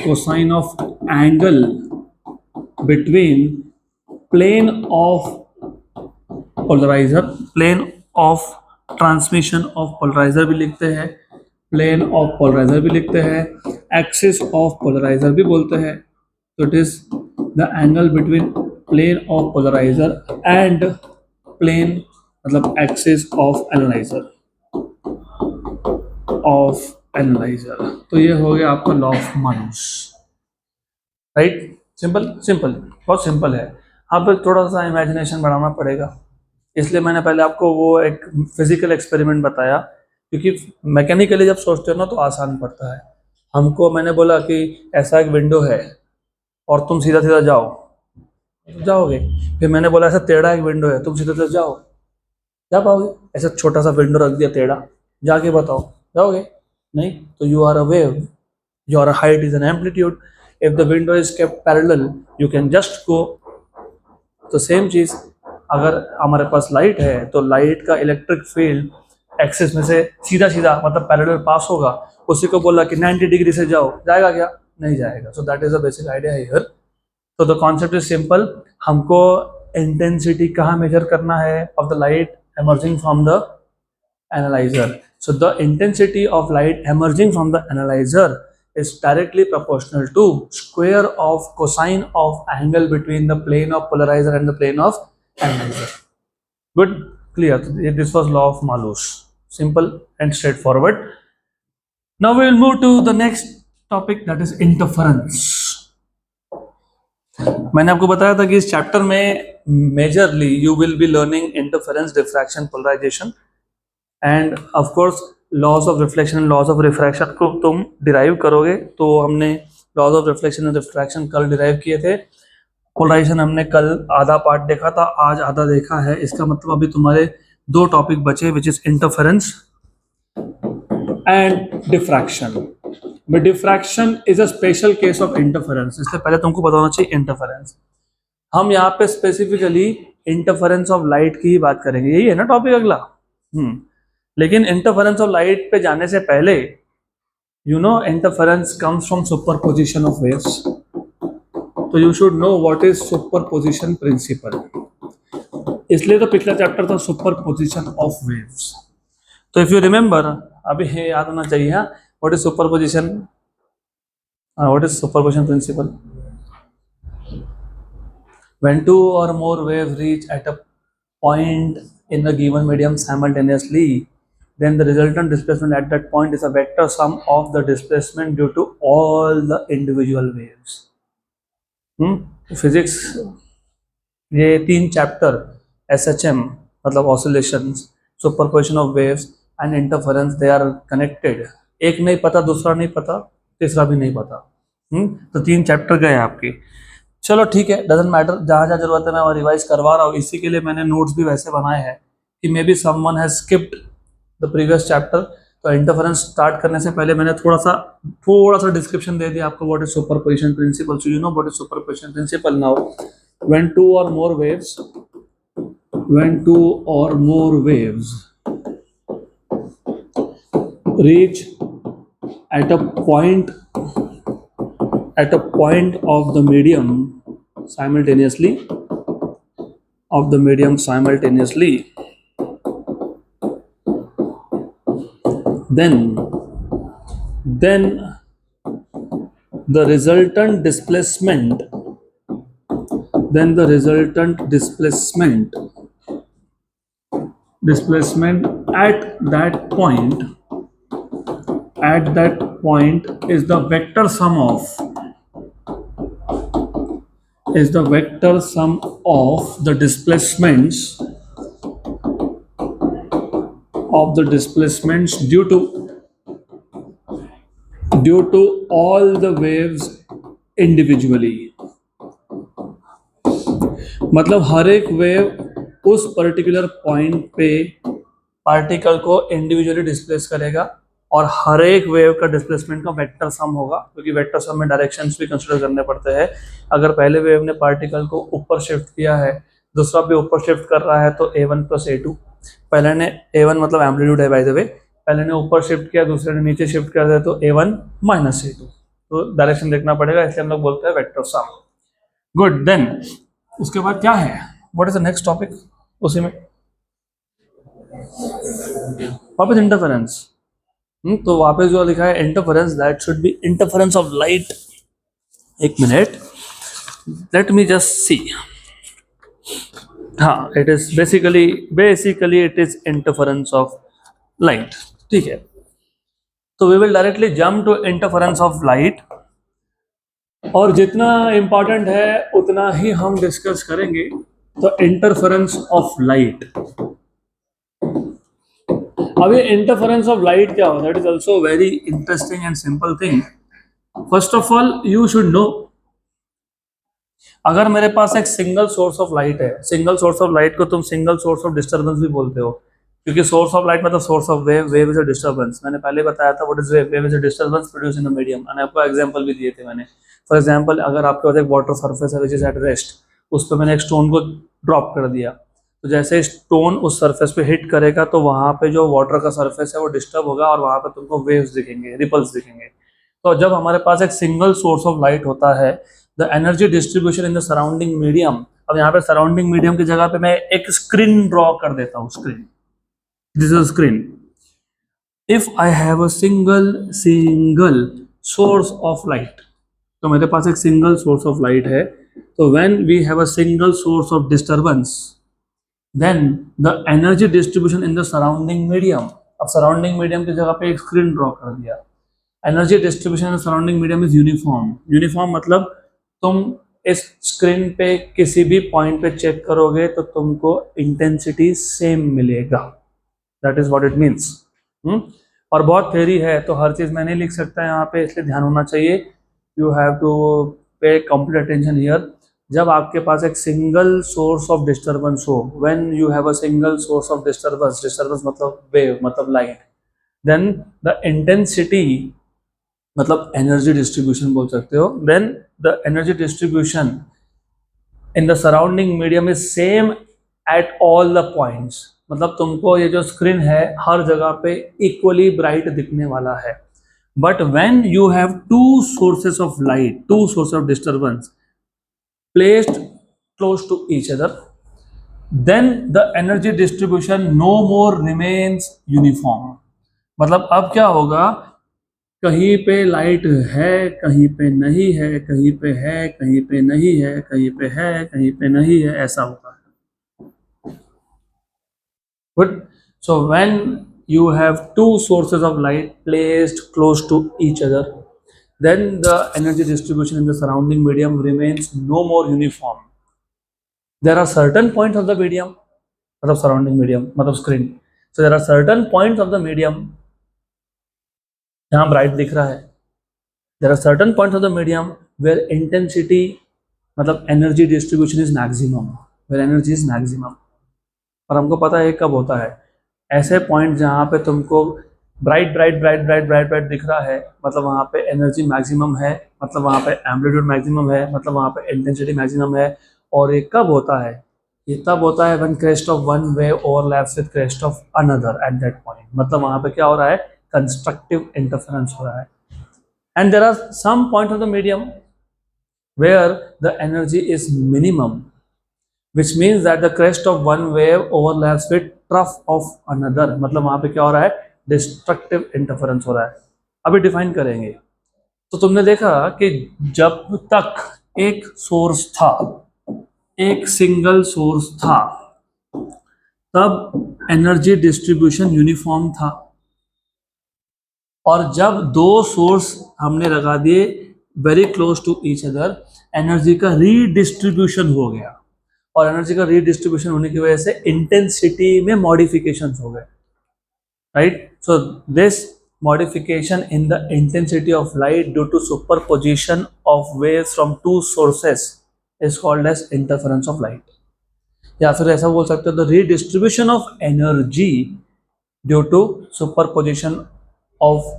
cosine of angle between plane of polarizer, plane of transmission of polarizer भी लिखते हैं, प्लेन ऑफ पोलराइजर भी लिखते हैं, एक्सिस ऑफ पोलराइजर भी बोलते हैं. तो it is the angle between plane of polarizer and plane मतलब एक्सिस ऑफ एनालाइजर. तो ये हो गया आपका law of Malus. Right, simple simple, बहुत सिंपल है. आप थोड़ा सा इमेजिनेशन बढ़ाना पड़ेगा, इसलिए मैंने पहले आपको वो एक फिजिकल एक्सपेरिमेंट बताया, क्योंकि मैकेनिकली जब सोचते हो ना तो आसान पड़ता है. हमको मैंने बोला कि ऐसा एक विंडो है और तुम सीधा सीधा जाओगे. फिर मैंने बोला ऐसा टेढ़ा एक विंडो है, तुम सीधा सीधा जा पाओगे? ऐसा छोटा सा विंडो रख दिया टेढ़ा, जाके बताओ जाओगे? नहीं. तो you are a wave, your height is an amplitude. If the window is kept parallel you can just go. तो सेम चीज अगर हमारे पास लाइट है तो लाइट का इलेक्ट्रिक फील्ड एक्सिस में से सीधा सीधा मतलब पैरेलल पास होगा. उसी को बोला कि 90 डिग्री से जाओ, जाएगा क्या? नहीं जाएगा. So that is the basic idea here. तो द कॉन्सेप्ट इज सिंपल. हमको इंटेंसिटी कहाँ मेजर करना है of the light emerging from the analyzer. So the intensity of light emerging from the analyzer is directly proportional to square of cosine of angle between the plane of polarizer and the plane of analyzer. Good, clear. This was law of Malus. Simple and straightforward. Now we will move to the next topic, that is interference. मैंने आपको बताया था कि इस चैप्टर में majorly you will be learning interference, diffraction, polarization and of course laws of reflection and laws of refraction को तुम डिराइव करोगे. तो हमने laws of reflection and refraction कल डिराइव किए थे. पोलराइजेशन हमने कल आधा पार्ट देखा था, आज आधा देखा है. इसका मतलब अभी तुम्हारे दो टॉपिक बचे, which is interference and diffraction. But diffraction is a special case of interference. इससे पहले तुमको पता होना चाहिए इंटरफेरेंस. हम यहाँ पे स्पेसिफिकली इंटरफेरेंस ऑफ लाइट की ही बात करेंगे. यही है ना टॉपिक अगला. लेकिन इंटरफेरेंस ऑफ लाइट पे जाने से पहले you know interference comes from superposition of waves. तो you should know what is superposition principle. इसलिए तो पिछला चैप्टर था सुपरपोजिशन ऑफ वेव्स. तो इफ यू रिमेंबर, अभी याद होना चाहिए, हाँ, what is superposition? What is superposition principle? When two or more waves reach at a point in the given medium simultaneously, then the resultant displacement at that point is a vector sum of the displacement due to all the individual waves. Physics ये 3 चैप्टर SHM मतलब oscillations, superposition of waves and interference, they are connected. एक नहीं पता, दूसरा नहीं पता, तीसरा भी नहीं पता. तो 3 चैप्टर गए आपके. चलो ठीक है, डजंट मैटर. जहाँ जहाँ जरूरत है मैं रिवाइज करवा रहा हूँ. इसी के लिए मैंने नोट्स भी वैसे बनाए हैं कि may be someone has skipped the previous chapter. तो इंटरफेरेंस स्टार्ट करने से पहले मैंने थोड़ा सा डिस्क्रिप्शन दे दिया आपको. What is superposition principle. So you know what is superposition principle. Now when two or more waves reach at a point of the medium simultaneously, then the resultant displacement at that point is the vector sum of the displacements due to all the waves individually. मतलब हर एक वेव उस पर्टिकुलर पॉइंट पे पार्टिकल को इंडिविजुअली डिस्प्लेस करेगा और हर एक वेव का डिस्प्लेसमेंट का वेक्टर सम होगा, क्योंकि वेक्टर सम में डायरेक्शंस भी कंसीडर करने पड़ते हैं। अगर पहले वेव ने पार्टिकल को ऊपर शिफ्ट किया है, दूसरा भी ऊपर शिफ्ट कर रहा है, तो a1 प्लस a2, पहले ने a1 मतलब एम्पलीट्यूड है बाय द वे, पहले ने ऊपर शिफ्ट किया, दूसरे ने नीचे शिफ्ट कर दिया, तो a1 माइनस a2, तो डायरेक्शन देखना पड़ेगा, इसलिए हम लोग बोलते हैं वेक्टर सम। गुड, देन उसके बाद क्या है, what is the next topic उसी में, वापस इंटरफेरेंस। तो वापस जो लिखा है interference, that should be interference of light. एक minute, let me just see. हाँ, it is basically it is interference of light, ठीक है। तो we will directly jump to interference of light, और जितना इंपॉर्टेंट है उतना ही हम डिस्कस करेंगे। तो इंटरफेरेंस ऑफ लाइट, अभी इंटरफेरेंस ऑफ लाइट क्या होता है, it is also very interesting and simple thing. First of all you should no, अगर मेरे पास एक सिंगल सोर्स ऑफ लाइट है, सिंगल सोर्स ऑफ लाइट को तुम सिंगल सोर्स ऑफ डिस्टर्बेंस भी बोलते हो, क्योंकि सोर्स ऑफ लाइट मतलब source of wave, wave is a disturbance. मैंने पहले बताया था what is wave, wave is a disturbance produce in a medium, मैंने आपको एग्जांपल भी दिए थे मैंने। फॉर एग्जांपल, अगर आपके पास एक वाटर सरफेस है विच इज एट रेस्ट, उस पर मैंने एक स्टोन को ड्रॉप कर दिया, तो जैसे स्टोन उस सरफेस पे हिट करेगा तो वहां पे जो वाटर का सरफेस है वो डिस्टर्ब होगा और वहां पे तुमको वेव्स दिखेंगे, रिपल्स दिखेंगे। तो जब हमारे पास एक सिंगल सोर्स ऑफ लाइट होता है, the energy distribution in the surrounding medium, अब यहाँ पे सराउंडिंग मीडियम की जगह पे मैं एक स्क्रीन ड्रॉ कर देता हूँ, screen, this is screen. If I have a single source of light, तो मेरे पास एक सिंगल सोर्स ऑफ लाइट है, तो when we have a single source of disturbance, then the energy distribution in the surrounding medium, अब सराउंडिंग मीडियम की जगह पे एक स्क्रीन ड्रॉ कर दिया, energy distribution in surrounding medium is uniform. Uniform मतलब तुम इस स्क्रीन पे किसी भी पॉइंट पे चेक करोगे तो तुमको इंटेंसिटी सेम मिलेगा, that is what it means. और बहुत थ्योरी है, तो हर चीज मैं नहीं लिख सकता यहाँ पे, इसलिए ध्यान होना चाहिए, you have to pay complete attention here. जब आपके पास एक सिंगल सोर्स ऑफ डिस्टर्बेंस हो, when you have a single source of disturbance, disturbance मतलब वेव मतलब लाइट, देन द इंटेंसिटी मतलब एनर्जी डिस्ट्रीब्यूशन बोल सकते हो, then the energy distribution in the surrounding medium is same at all the points, मतलब तुमको ये जो स्क्रीन है हर जगह पे इक्वली ब्राइट दिखने वाला है। But when you have two sources of light, two source of disturbance placed close to each other, then the energy distribution no more remains uniform। मतलब अब क्या होगा, कहीं पे लाइट है, कहीं पे नहीं है, कहीं पे है, कहीं पे नहीं है, कहीं पे है, कहीं पे नहीं है, ऐसा होगा। Good. So when you have two sources of light placed close to each other, then the energy distribution in the surrounding medium remains no more uniform। There are certain points of the medium, मतलब surrounding medium मतलब screen, so there are certain points of the medium जहाँ bright दिख रहा है, there are certain points of the medium where intensity मतलब energy distribution is maximum, where energy is maximum। और हमको पता है कब होता है, ऐसे पॉइंट जहाँ पे तुमको ब्राइट दिख रहा है, मतलब वहाँ पे एनर्जी मैक्सिमम है, मतलब वहाँ पे एम्पलीट्यूड मैक्सिमम है, मतलब वहाँ पे इंटेंसिटी मैक्सिमम है। और ये कब होता है, ये तब होता है when crest of one wave overlaps with crest of another at that point, मतलब वहाँ पे क्या हो रहा है, कंस्ट्रक्टिव इंटरफेरेंस हो रहा है। And there are some point of the medium where the energy is minimum, which means that the crest of one wave overlaps with trough of another, मतलब वहां पे क्या हो रहा है, डिस्ट्रक्टिव इंटरफेरेंस हो रहा है। अभी डिफाइन करेंगे। तो तुमने देखा कि जब तक एक सोर्स था, एक सिंगल सोर्स था, तब एनर्जी डिस्ट्रीब्यूशन यूनिफॉर्म था, और जब दो सोर्स हमने लगा दिए very close to each other, energy का रीडिस्ट्रीब्यूशन हो गया, और एनर्जी का रीडिस्ट्रीब्यूशन होने की वजह से इंटेंसिटी में मॉडिफिकेशंस हो गए, right. So this modification in the intensity of light due to superposition of waves from two sources is called as interference of light. या फिर ऐसा बोल सकते हो the redistribution of energy due to superposition of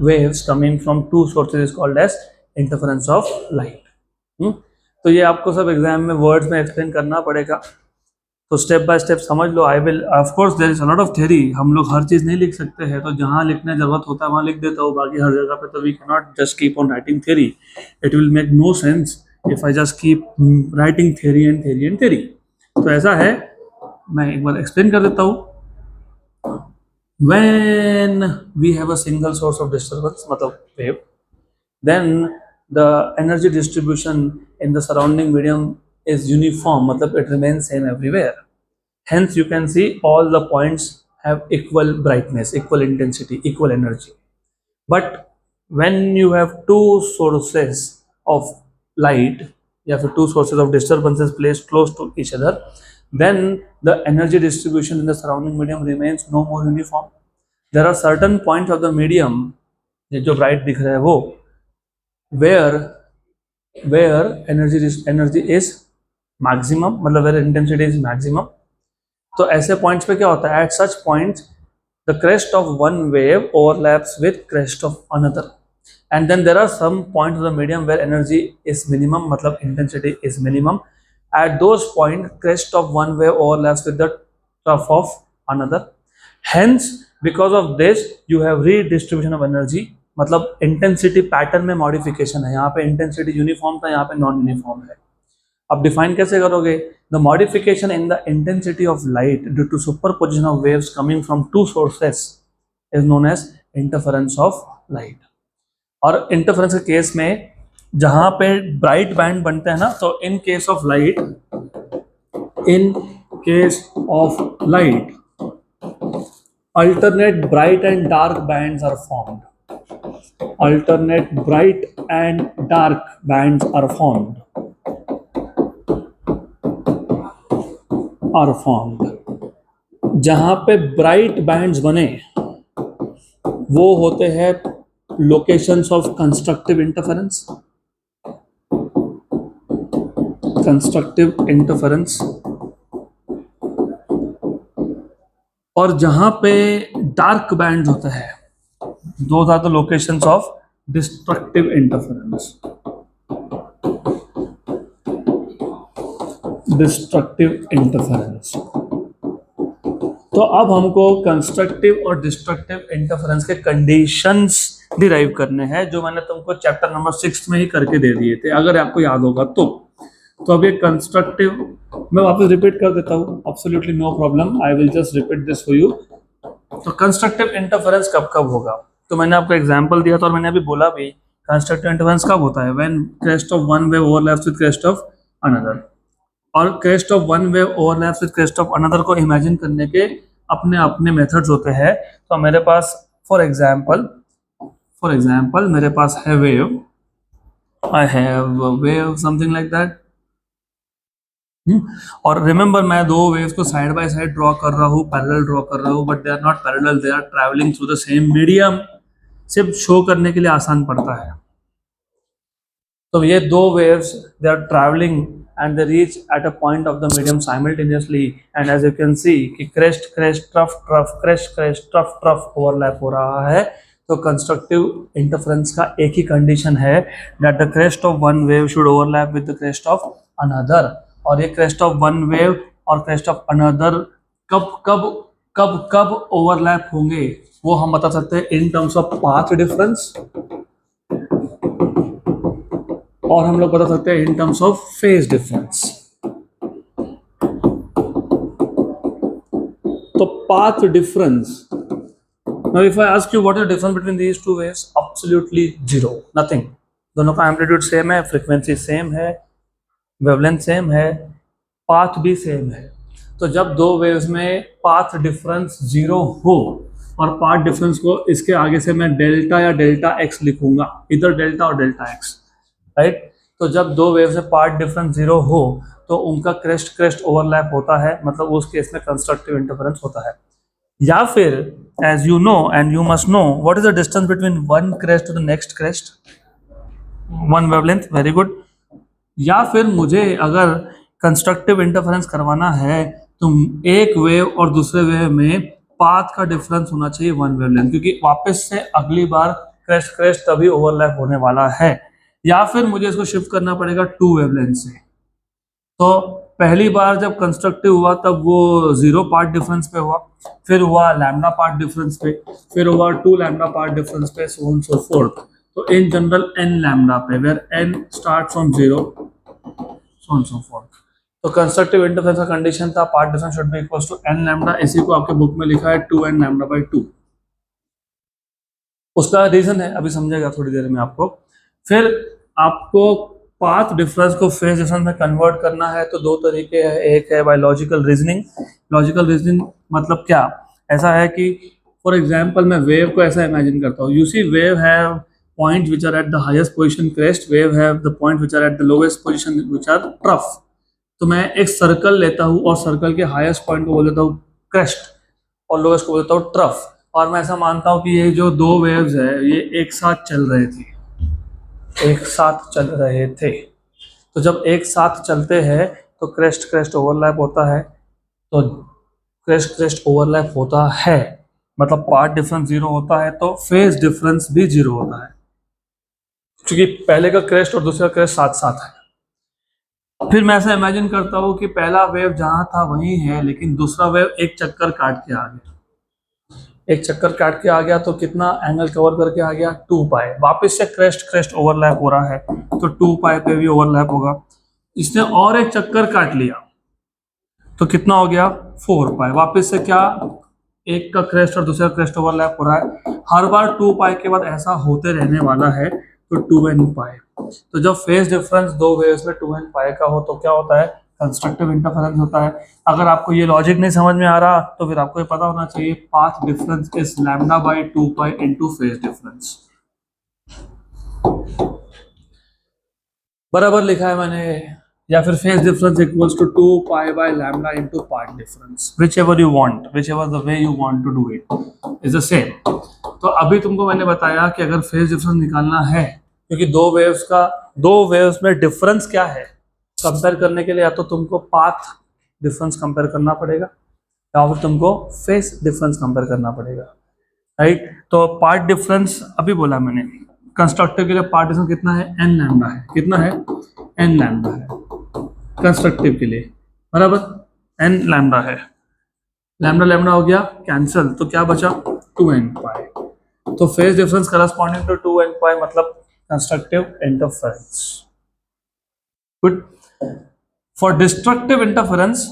waves coming from two sources is called as interference of light. तो ये आपको सब एग्जाम में वर्ड्स में एक्सप्लेन करना पड़ेगा, तो स्टेप बाय स्टेप समझ लो. I will of course there is a lot of theory, हम लोग हर चीज़ नहीं लिख सकते हैं, तो जहाँ लिखने जरूरत होता है वहाँ लिख देता हूँ, बाकी हर जगह पे तो we can not just keep on writing theory. It will make no sense if I just keep writing theory and theory and theory. तो ऐसा है, मैं एक बार एक्सप्लेन कर देता हूँ. When we have a single source of disturbance, मतलब wave, then the energy distribution in the surrounding medium is uniform, मतलब it remains same everywhere. Hence, you can see all the points have equal brightness, equal intensity, equal energy. But when you have two sources of light, या फिर two sources of disturbances placed close to each other, then the energy distribution in the surrounding medium remains no more uniform. There are certain points of the medium, ये जो bright दिख रहा है वो, where energy is maximum, मतलब where intensity is maximum. तो ऐसे points पे क्या होता है? At such points, the crest of one wave overlaps with crest of another. And then there are some points of the medium where energy is minimum, मतलब intensity is minimum. At those points, crest of one wave overlaps with the trough of another. Hence, because of this, you have redistribution of energy. मतलब इंटेंसिटी पैटर्न में मॉडिफिकेशन है. यहाँ पे इंटेंसिटी यूनिफॉर्म था, यहाँ पे नॉन यूनिफॉर्म है. अब डिफाइन कैसे करोगे? The modification in the intensity of light due to superposition of waves coming from two sources is known as interference of light. और इंटरफेरेंस के केस में जहां पे ब्राइट बैंड बनते हैं ना, तो in case of light alternate bright and dark bands are formed. Alternate bright and dark bands are formed. जहां पे ब्राइट बैंड्स बने वो होते हैं लोकेशंस ऑफ कंस्ट्रक्टिव इंटरफेरेंस. और जहां पे डार्क बैंड होता है, those are the locations of destructive interference. तो अब हमको कंस्ट्रक्टिव और डिस्ट्रक्टिव इंटरफेरेंस के कंडीशंस डिराइव करने हैं, जो मैंने तुमको चैप्टर नंबर 6 में ही करके दे दिए थे, अगर आपको याद होगा तो. अब ये कंस्ट्रक्टिव मैं वापस रिपीट कर देता हूँ, absolutely no problem, I will just repeat this for you. तो कंस्ट्रक्टिव इंटरफेरेंस कब कब होगा? तो मैंने आपको एग्जांपल दिया था और मैंने अभी बोला भी, कंस्ट्रक्टिव इंटरफेरेंस कब होता है? When crest of one wave overlaps with crest of another. और crest of one wave overlaps with crest of another को इमेजिन करने के अपने अपने मेथड्स होते हैं. तो मेरे पास फॉर एग्जाम्पल मेरे पास है wave, I have wave something like that. और रिमेंबर, मैं दो वेव्स को साइड बाय साइड ड्रॉ कर रहा हूँ, पैरेलल ड्रॉ कर रहा हूँ, but they are not parallel, they are travelling through the same medium. सिर्फ शो करने के लिए आसान पड़ता है. तो ये दो waves, they are travelling and they reach at a point of the medium simultaneously, and as you can see कि crest crest trough trough crest crest trough trough overlap हो रहा है. तो कंस्ट्रक्टिव इंटरफेरेंस का एक ही कंडीशन है, that the crest of one wave should overlap with the crest of another. और ये crest of one wave और crest of another कब ओवरलैप होंगे वो हम बता सकते हैं in terms of path difference, और हम लोग बता सकते हैं in terms of phase difference. तो path difference, now if I ask you what is the difference between these two waves, absolutely zero, nothing. दोनों का एम्पलीट्यूड सेम है, फ्रीक्वेंसी सेम है, वेवलेंथ सेम है, पाथ भी सेम है. तो जब दो वेव्स में पाथ डिफरेंस जीरो हो, और पाथ डिफरेंस को इसके आगे से मैं डेल्टा या डेल्टा एक्स लिखूंगा, इधर डेल्टा और डेल्टा एक्स, राइट. तो जब दो वेव से पाथ डिफरेंस जीरो हो तो उनका क्रेस्ट ओवरलैप होता है, मतलब उस केस में कंस्ट्रक्टिव इंटरफेरेंस होता है. या फिर as you know and you must know what is the distance between one crest to the next crest, one wavelength, very good. या फिर मुझे अगर कंस्ट्रक्टिव इंटरफेरेंस करवाना है तो एक वेव और दूसरे वेव में पाथ का डिफरेंस होना चाहिए 1 वेवलेंथ, क्योंकि वापस से अगली बार क्रेस्ट क्रेस्ट तभी ओवरलैप होने वाला है, या फिर मुझे इसको शिफ्ट करना पड़ेगा 2 वेवलेंथ से। तो पहली बार जब कंस्ट्रक्टिव हुआ तब वो 0 पार्ट डिफरेंस पे हुआ, फिर हुआ लैम्डा पार्ट डिफरेंस पे, फिर हुआ 2 लैम्डा पार्ट डिफरेंस पे, सो ऑन सो फोर्थ। तो इन जनरल n लैम्डा पे, where n start from 0 so on so forth. तो कंस्ट्रक्टिव इंटरफेरेंस का कंडीशन था path difference should be equal to n lambda, इसी को आपके बुक में लिखा है 2n लैम्डा बाई 2। उसका रीजन है अभी समझेगा थोड़ी देर में आपको। फिर आपको पाथ डिफरेंस को फेज डिफरेंस में कन्वर्ट करना है तो 2 तरीके हैं। एक है by logical reasoning. Logical reasoning मतलब क्या, ऐसा है कि फॉर एग्जांपल मैं वेव को ऐसा इमेजिन करता हूँ, you see wave have point which are at the highest position crest, wave have the point which are at the lowest position which are trough. तो मैं एक सर्कल लेता हूँ और सर्कल के हाईएस्ट पॉइंट को बोल देता हूँ क्रेस्ट और लोएस्ट को बोल देता हूँ ट्रफ, और मैं ऐसा मानता हूँ कि ये जो 2 वेव्स है ये एक साथ चल रहे थे, एक साथ चल रहे थे। तो जब एक साथ चलते हैं तो क्रेस्ट क्रेस्ट ओवरलैप होता है, तो क्रेस्ट क्रेस्ट ओवरलैप होता है मतलब पार्ट डिफरेंस 0 होता है, तो फेज डिफरेंस भी 0 होता है, क्योंकि पहले का क्रेस्ट और दूसरा क्रेस्ट साथ साथ है। फिर मैं ऐसा इमेजिन करता हूँ कि पहला वेव जहां था वहीं है, लेकिन दूसरा वेव एक चक्कर काट के आ गया, एक चक्कर काट के आ गया तो कितना एंगल कवर करके आ गया 2 पाई। वापस से क्रेस्ट क्रेस्ट ओवरलैप हो रहा है तो 2 पाई पे भी ओवरलैप होगा। इसने और एक चक्कर काट लिया तो कितना हो गया 4 पाई। वापस से क्या, एक का क्रेस्ट और दूसरा क्रेस्ट ओवरलैप हो रहा है। हर बार 2 पाई के बाद ऐसा होते रहने वाला है, तो 2n पाई। तो जब फेज डिफरेंस 2 वेव्स में 2n पाई का हो तो क्या होता है, कंस्ट्रक्टिव इंटरफेरेंस होता है। अगर आपको ये लॉजिक नहीं समझ में आ रहा तो फिर आपको ये पता होना चाहिए path difference is lambda by 2 pi into phase difference. बराबर लिखा है मैंने, या फिर phase difference equals to 2 pi by lambda into path difference, whichever you want, whichever the way you want to do it is the same. तो अभी तुमको मैंने बताया कि अगर फेज डिफरेंस निकालना है, क्योंकि 2 वेव्स में डिफरेंस क्या है कंपेयर करने के लिए, या तो तुमको पाथ डिफरेंस कंपेयर करना पड़ेगा या फिर तुमको फेज डिफरेंस कंपेयर करना पड़ेगा, राइट। तो पार्ट डिफरेंस अभी बोला मैंने, कंस्ट्रक्टिव के लिए पार्ट डिफरेंस कितना है, n लैम्डा है, कितना है n लैम्डा है कंस्ट्रक्टिव के लिए, बराबर n लैम्डा है। लैम्डा लैम्डा हो गया कैंसिल, तो क्या बचा 2n पाई। तो phase difference corresponding to 2n pi मतलब constructive interference. Good. For destructive interference,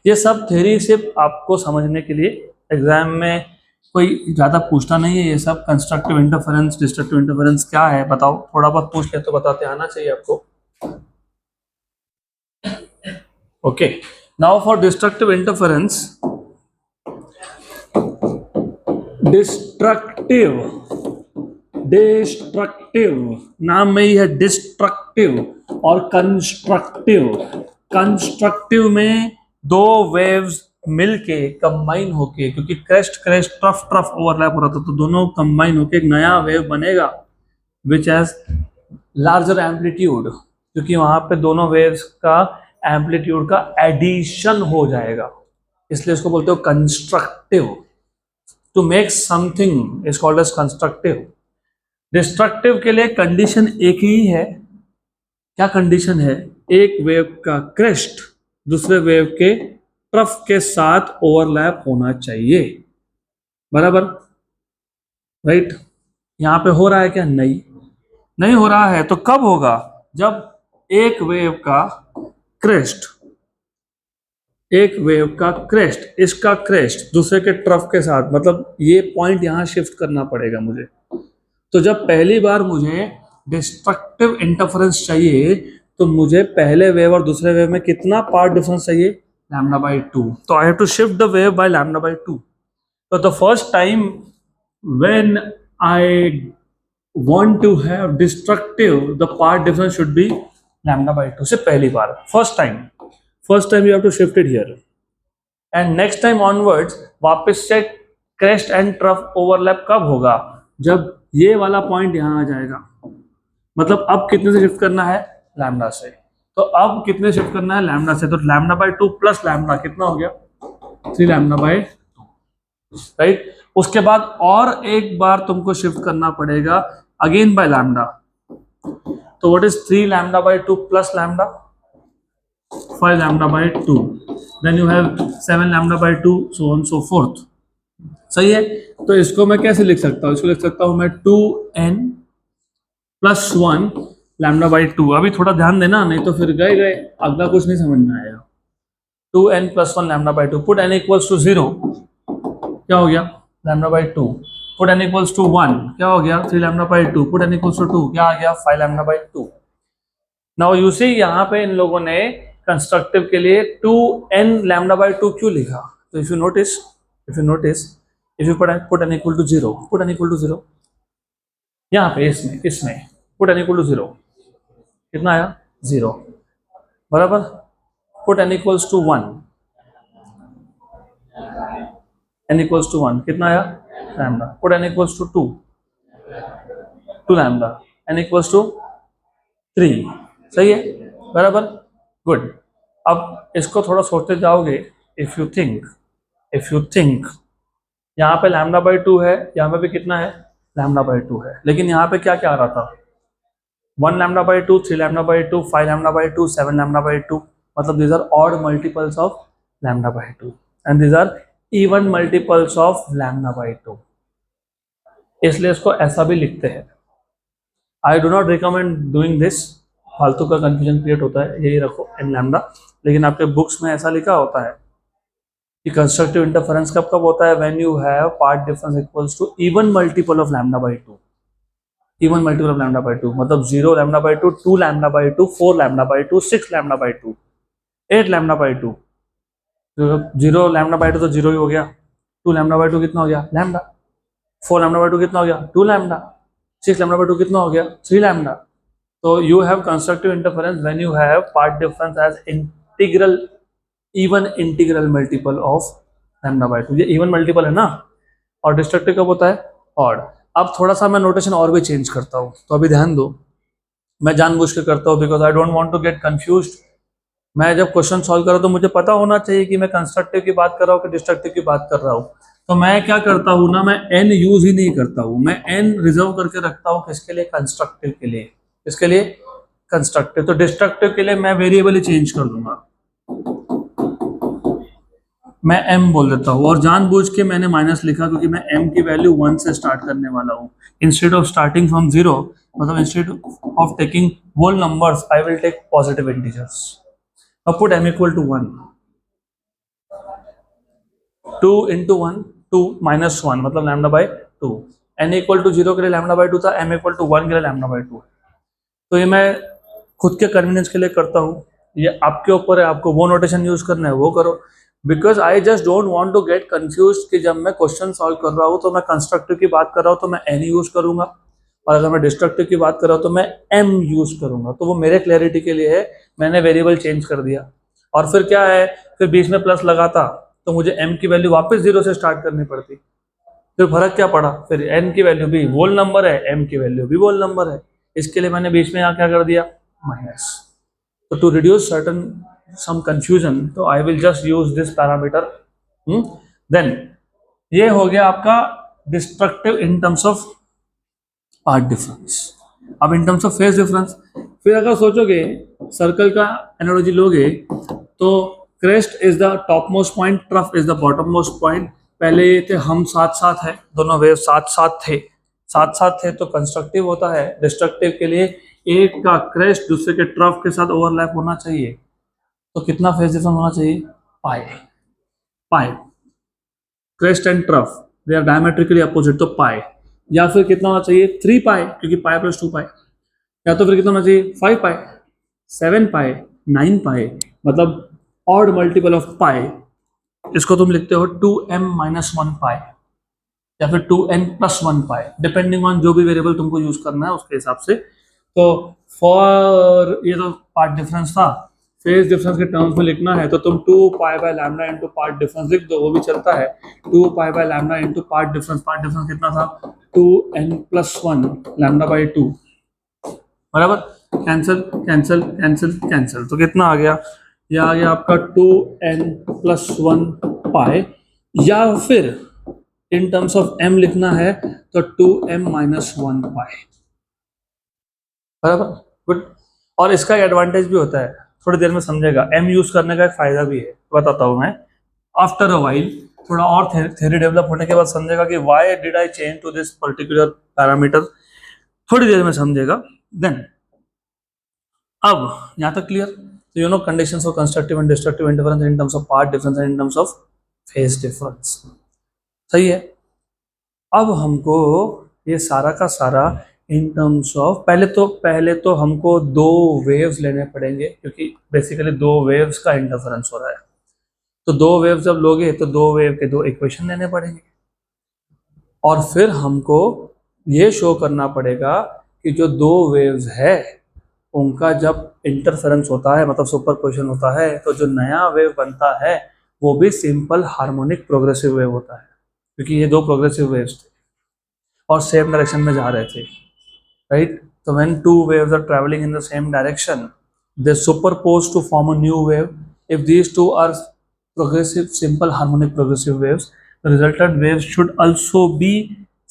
ये सब थ्योरी सिर्फ आपको समझने के लिए, एग्जाम में कोई ज्यादा पूछता नहीं है ये सब। कंस्ट्रक्टिव इंटरफेरेंस डिस्ट्रक्टिव इंटरफेरेंस क्या है बताओ, थोड़ा बहुत पूछ ले तो बताते आना चाहिए आपको। Okay, now for destructive interference, destructive, destructive नाम में ही है डिस्ट्रक्टिव और कंस्ट्रक्टिव। कंस्ट्रक्टिव में 2 वेव्स मिलके कंबाइन होके, क्योंकि crest crest trough trough overlap हो रहा था तो दोनों कंबाइन होके एक नया वेव बनेगा विच हैज लार्जर एम्पलीट्यूड, क्योंकि वहां पे दोनों वेव्स का एम्पलीट्यूड का एडिशन हो जाएगा, इसलिए इसको बोलते हो constructive. To make something is called as constructive. Destructive के लिए कंडीशन एक ही है, क्या कंडीशन है, एक वेव का क्रेस्ट दूसरे वेव के ट्रफ के साथ ओवरलैप होना चाहिए, बराबर, राइट। यहां पे हो रहा है क्या, नहीं, नहीं हो रहा है। तो कब होगा, जब एक वेव का क्रेस्ट, एक वेव का क्रेस्ट, इसका क्रेस्ट दूसरे के ट्रफ के साथ, मतलब ये पॉइंट यहां शिफ्ट करना पड़ेगा मुझे। तो जब पहली बार मुझे डिस्ट्रक्टिव इंटरफेरेंस चाहिए तो मुझे पहले वेव और दूसरे वेव में कितना पार्ट डिफरेंस चाहिए, लैम्डा बाई 2। तो I have to shift the wave by lambda by 2। तो the first time when I want to have destructive, the path difference should be lambda by 2 से पहली बार, first time you have to shift it here, and next time onwards वापस से क्रेस्ट एंड ट्रफ ओवरलैप कब होगा, जब ये वाला पॉइंट यहां आ जाएगा। मतलब अब कितने से शिफ्ट करना है, लैम्डा से। तो अब कितने शिफ्ट करना है लैम्डा से, तो लैम्डा बाय 2 प्लस लैम्डा कितना हो गया 3 लैम्डा बाय 2, राइट। उसके बाद और एक बार तुमको शिफ्ट करना पड़ेगा अगेन बाय लैम्डा, तो what is 3 lambda by 2 plus lambda 5 lambda by 2, then you have 7 lambda by 2, so on so forth। सही है, तो इसको मैं कैसे लिख सकता हूँ, इसको लिख सकता हूँ मैं 2n प्लस 1 लैम्डा बाई 2। अभी थोड़ा ध्यान देना, नहीं तो फिर गए गए अगला कुछ नहीं समझ में आएगा। 2n plus 1 lambda by 2, put n equals to 0, क्या हो गया lambda by 2, put n equals to 1, क्या हो गया 3 lambda by 2, put n equals to 2, क्या आ गया 5 lambda by 2। Now you see यहाँ पे इन लोगों ने कंस्ट्रक्टिव के लिए 2n लैम्डा बाई 2 क्यों लिखा, तो if you notice if you put n equal to 0, put n equal to 0 यहाँ पे इसमें put n equal to 0, कितना आया 0, बराबर। put n equals to 1, n equals to 1 कितना आया lambda. put n equals to 2 lambda, n equals to 3, सही है बराबर, गुड। अब इसको थोड़ा सोचते जाओगे, इफ यू थिंक यहाँ पे लैम्डा बाई 2 है, यहाँ पे भी कितना है लैम्डा बाई 2 है, लेकिन यहाँ पे क्या क्या आ रहा था 1 lambda by 2, 3 lambda by 2, 5 lambda by 2, 7 lambda by 2, मतलब these are odd multiples of lambda by 2 and these are even multiples of lambda by 2, इसलिए इसको ऐसा भी लिखते हैं। I do not recommend doing this, फालतू का कंफ्यूजन क्रिएट होता है, यही रखो एन लैम्डा, लेकिन आपके बुक्स में ऐसा लिखा होता है कि कंस्ट्रक्टिव इंटरफेरेंस कब होता है, when you have path difference equals to even multiple of lambda by 2, even multiple of lambda by 2 मतलब 0 lambda by 2, 2 lambda by 2, 4 lambda by 2, 6 lambda by 2, 8 lambda by 2, 0 lambda by 2 तो 0 ही हो गया, 2 लैम्डा बाई 2 कितना हो गया लैम्डा, 4 लैम्डा बाई 2 कितना हो गया 2 लैम्डा, 6 लैम्डा बाई 2 कितना हो गया 3 लैम्डा। तो you have constructive interference when you have path difference as integral, even integral multiple of lambda by 2, ये इवन मल्टीपल है ना, और डिस्ट्रक्टिव कब होता है ऑड। अब थोड़ा सा मैं नोटेशन और भी चेंज करता हूँ, तो अभी ध्यान दो, मैं जानबूझ के करता हूँ because I don't want to get confused. मैं जब क्वेश्चन सॉल्व कर रहा हूँ तो मुझे पता होना चाहिए कि मैं कंस्ट्रक्टिव की बात कर रहा हूँ कि डिस्ट्रक्टिव की बात कर रहा हूँ। तो मैं क्या करता हूँ ना, मैं एन यूज ही नहीं करता हूँ, मैं एन रिजर्व करके रखता हूँ किसके लिए कंस्ट्रक्टिव के लिए, किसके लिए कंस्ट्रक्टिव। तो डिस्ट्रक्टिव के लिए मैं वेरिएबल ही चेंज कर दूंगा, मैं m बोल देता हूँ, और जानबूझ के मैंने माइनस लिखा क्योंकि मैं m की वैल्यू 1 से स्टार्ट करने वाला हूँ, इंस्टेड ऑफ स्टार्टिंग फ्रॉम 0, मतलब instead of taking whole numbers I will take positive integers. अब put m equal to 1, 2 into 1 2 minus 1 मतलब lambda by 2, n equal to 0 के लिए लैम्डा बाई 2 था, m इक्वल टू 1 के लिए लैम्डा बाई 2। तो ये मैं खुद के कन्वीनियंस के लिए करता हूँ, ये आपके ऊपर है, आपको वो नोटेशन यूज करना है वो करो, because I just don't want to get confuse कि जब मैं क्वेश्चन सॉल्व कर रहा हूँ तो मैं कंस्ट्रक्टिव की बात कर रहा हूँ तो मैं एन यूज करूंगा, और अगर मैं डिस्ट्रक्टिव की बात कर रहा हूँ तो मैं एम यूज करूंगा। तो वो मेरे क्लैरिटी के लिए है, मैंने वेरिएबल चेंज कर दिया, और फिर क्या है, फिर बीच में प्लस लगाता तो मुझे एम की वैल्यू वापस 0 से स्टार्ट करनी पड़ती, फिर फर्क क्या पड़ा, फिर एन की वैल्यू भी होल नंबर है, एम की वैल्यू भी होल नंबर है, इसके लिए मैंने बीच में यहाँ क्या कर दिया माइनस। तो to reduce certain some confusion, तो I will just use this parameter। then ये हो गया आपका destructive in terms of part difference। अब in terms of phase difference, फिर अगर सोचोगे सर्कल का एनालॉजी लोगे तो crest is the topmost point, trough is the bottommost point। पहले ये थे हम साथ साथ है, दोनों वेव साथ साथ थे तो कंस्ट्रक्टिव होता है। डिस्ट्रक्टिव के लिए एक का क्रेस्ट दूसरे के ट्रफ के साथ ओवरलैप होना चाहिए, तो कितना फेज डिफरेंस होना चाहिए pi, crest and trough they are diametrically opposite, तो पाई, या फिर कितना होना चाहिए 3 पाई क्योंकि पाई प्लस 2 पाई, या तो फिर कितना होना चाहिए 5 पाई, 7 पाई, 9 पाई, मतलब ऑड मल्टीपल ऑफ पाई, इसको तुम लिखते हो 2m माइनस 1 पाई या फिर 2n plus 1 pi, depending on जो भी वेरिएबल तुमको यूज करना है उसके हिसाब से। तो फॉर ये तो पार्ट डिफरेंस था, फेज डिफरेंस के टर्म्स में लिखना है तो तुम 2 pi by lambda into path difference लिख दो, वो भी चलता है। 2 pi by lambda into path difference कितना था 2n प्लस 1 लैम्डा बाई 2 बराबर। कैंसिल कैंसिल कैंसिल कैंसिल, तो कितना आ गया? ये आ गया आपका 2n+1 पाई, या फिर इन टर्म्स ऑफ m लिखना है तो 2m-1 पाई, बराबर, गुड। और इसका एक एडवांटेज भी होता है, थोड़ी देर में समझेगा। m यूज करने का एक फायदा भी है, बताता हूँ मैं। आफ्टर अ वाइल, थोड़ा और थ्योरी डेवलप होने के बाद समझेगा कि why did I change to this particular parameter, थोड़ी देर में समझेगा। देन अब यहाँ तक क्लियर? तो you know conditions for constructive and destructive interference in terms of path difference and in terms of phase difference, सही है। अब हमको ये सारा का सारा इन टर्म्स ऑफ, पहले तो हमको दो वेव्स लेने पड़ेंगे, क्योंकि बेसिकली दो वेव्स का इंटरफेरेंस हो रहा है। तो दो वेव जब लोगे तो दो वेव के दो इक्वेशन लेने पड़ेंगे, और फिर हमको ये शो करना पड़ेगा कि जो दो वेव्स है उनका जब इंटरफेरेंस होता है, मतलब सुपरपोजिशन होता है, तो जो नया वेव बनता है वो भी सिंपल हार्मोनिक प्रोग्रेसिव वेव होता है, क्योंकि ये दो प्रोग्रेसिव वेव्स थे और सेम डायरेक्शन में जा रहे थे, राइट। तो when two waves are travelling in the same direction, they superpose to form a new wave. If these two are progressive simple harmonic progressive waves, the resultant waves should also be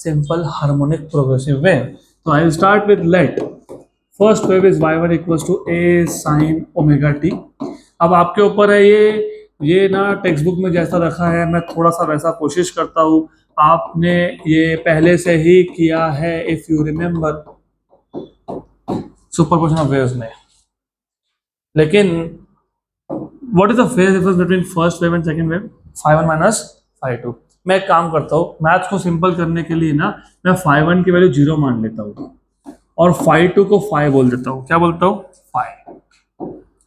simple harmonic progressive wave. So I will start with let first wave is y1 equals to a sin omega t. अब आपके ऊपर है ये ना टेक्स्ट बुक में जैसा रखा है मैं थोड़ा सा वैसा कोशिश करता हूँ, आपने ये पहले से ही किया है if you remember superposition of waves में। लेकिन What is the phase difference between first wave and second wave? phi1 minus phi2. मैं एक काम करता हूँ, मैथ्स को सिंपल करने के लिए ना मैं phi1 की वैल्यू 0 मान लेता हूँ और phi2 को phi बोल देता हूँ। क्या बोलता हूँ? phi.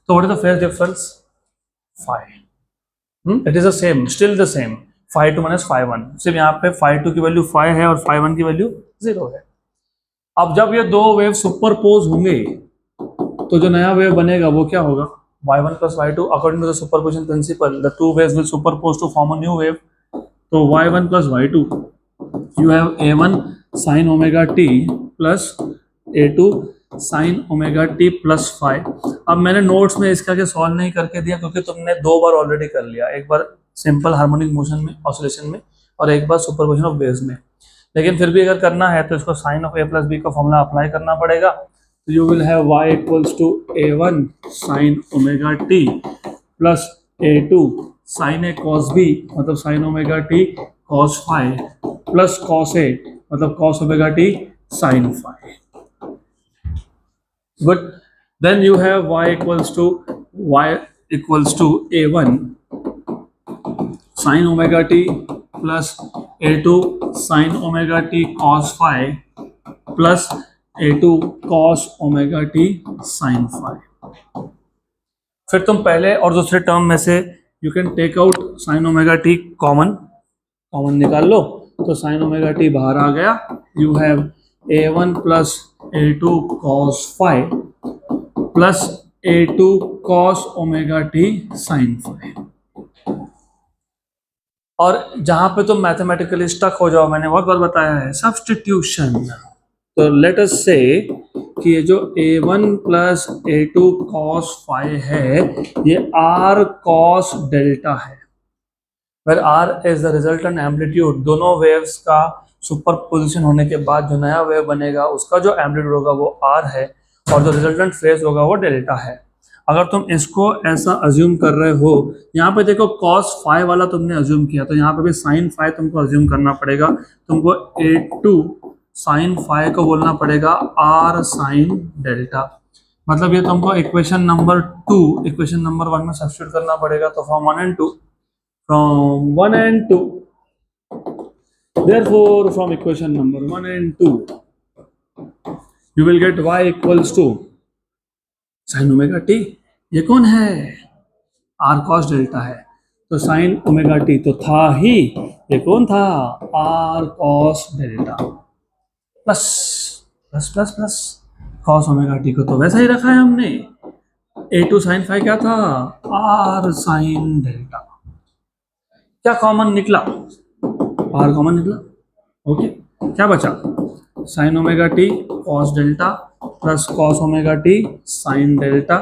तो what is the phase difference? phi. It is the same, still the same. phi2 minus phi1. सिर्फ यहाँ पे phi2 की वैल्यू phi है और phi1 की वैल्यू 0 है। अब जब ये दो वेव सुपरपोज होंगे तो जो नया वेव बनेगा वो क्या होगा? y1 plus y2 according to the superposition principle, the two waves will superpose to form a new wave. So y1 plus y2, you have a1 sin omega t plus a2 sin omega t plus phi. अब मैंने नोट्स में इसका के सॉल्व नहीं करके दिया क्योंकि तुमने दो बार ऑलरेडी कर लिया, एक बार सिंपल हार्मोनिक मोशन में ऑसिलेशन में और एक बार सुपरपोजिशन ऑफ वेव्स में। लेकिन फिर भी अगर करना है तो इसको sine of a plus B का फॉर्मूला अप्लाई करना पड़ेगा। So you will have y equals to a1 sin omega t plus a2 sin a cos b, मतलब sin omega t cos phi plus cos a, मतलब cos omega t sin phi. But then you have y equals to a1 sin omega t plus a2 sin omega t cos phi plus a2 cos omega t sin phi. फिर तुम पहले और दूसरे टर्म में से you can take out sin omega t common निकाल लो, तो sin ओमेगा t बाहर आ गया। You have a1 plus a2 cos phi plus a2 cos omega t sin phi। और जहां पे तुम मैथमेटिकली स्टक हो जाओ, मैंने बहुत बार बताया है, सब्स्टिट्यूशन। तो लेट अस से कि ये जो a1 plus a2 cos phi है ये r cos डेल्टा है, where r is the resultant amplitude. दोनों वेव्स का सुपरपोजिशन होने के बाद जो नया वेव बनेगा उसका जो एम्पलीट्यूड होगा वो r है और जो रिजल्टेंट फेज होगा वो डेल्टा है। अगर तुम इसको ऐसा अज्यूम कर रहे हो, यहाँ पे देखो cos phi वाला तुमने अज्यूम किया, तो यहाँ पे भी sin phi तुमको अज्यूम करना पड़ेगा। तुमको a2 sin phi को बोलना पड़ेगा r sin डेल्टा, मतलब ये तुमको इक्वेशन नंबर 2 इक्वेशन नंबर 1 में सब्स्टिट्यूट करना पड़ेगा। तो from 1 and 2 therefore from equation number 1 and 2 you will get y equals to sin omega t। ये कौन है? r cos डेल्टा है, तो sin ओमेगा t तो था ही, ये कौन था? r cos delta plus plus plus plus cos omega t को तो वैसा ही रखा है हमने। a2 sin phi क्या था? r sin delta. क्या कॉमन निकला? r कॉमन निकला। ओके, क्या बचा? sin omega t cos delta plus cos omega T sine delta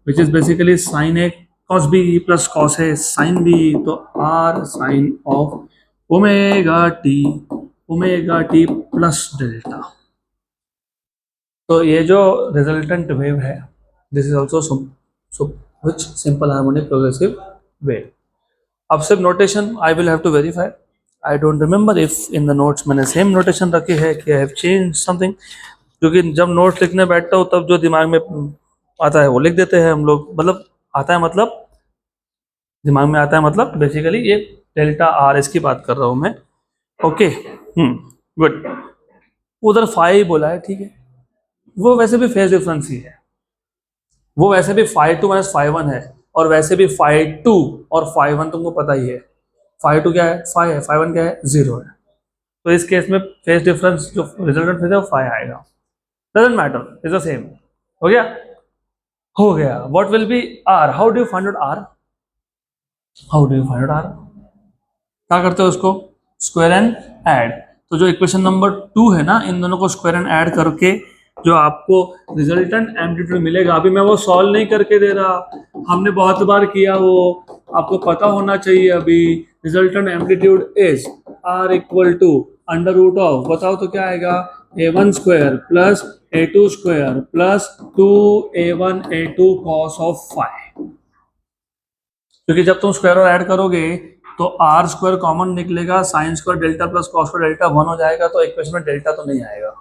which is basically sine A cos B plus cos A sine B, तो R sine of omega T plus delta. तो ये जो रिजल्टेंट वेव है this is also which simple harmonic progressive wave. अब सिर्फ notation I will have to verify, I don't remember if in the notes मैंने सेम नोटेशन रखी है कि आई हैव चेंज समथिंग, क्योंकि जब नोट्स लिखने बैठता हूँ तब जो दिमाग में आता है वो लिख देते हैं हम लोग, मतलब आता है मतलब दिमाग में आता है, मतलब बेसिकली ये डेल्टा आर इसकी बात कर रहा हूँ मैं। Okay good. उधर फाई बोला है, ठीक है, वो वैसे भी फेज डिफरेंस ही है, वो वैसे भी phi two minus phi one है, और वैसे भी फाई टू और फाई वन तुमको पता ही है, फाई टू क्या है फाई है, फाई वन क्या है जीरो है, तो इस केस में फेज डिफरेंस जो रिजल्टेंट फेज है वो फाई आएगा, doesn't matter is the same. हो गया, हो गया। What will be R, how do you find out R, how do you find out R, क्या करते हो उसको स्क्वायर एंड ऐड, तो जो इक्वेशन नंबर 2 है ना, इन दोनों को स्क्वायर एंड ऐड करके जो आपको रिजल्टेंट एम्पलीट्यूड मिलेगा, अभी मैं वो सॉल्व नहीं करके दे रहा, हमने बहुत बार किया, वो आपको पता होना चाहिए। अभी resultant amplitude is R equal to under root of, बताओ तो क्या आएगा, a1 square plus a2 square plus 2a1 a2 cos of phi, क्योंकि जब तुम स्क्वायर और ऐड करोगे तो आर स्क्वायर कॉमन निकलेगा, sine square delta plus cos square delta 1 हो जाएगा, तो इक्वेशन में डेल्टा तो नहीं आएगा,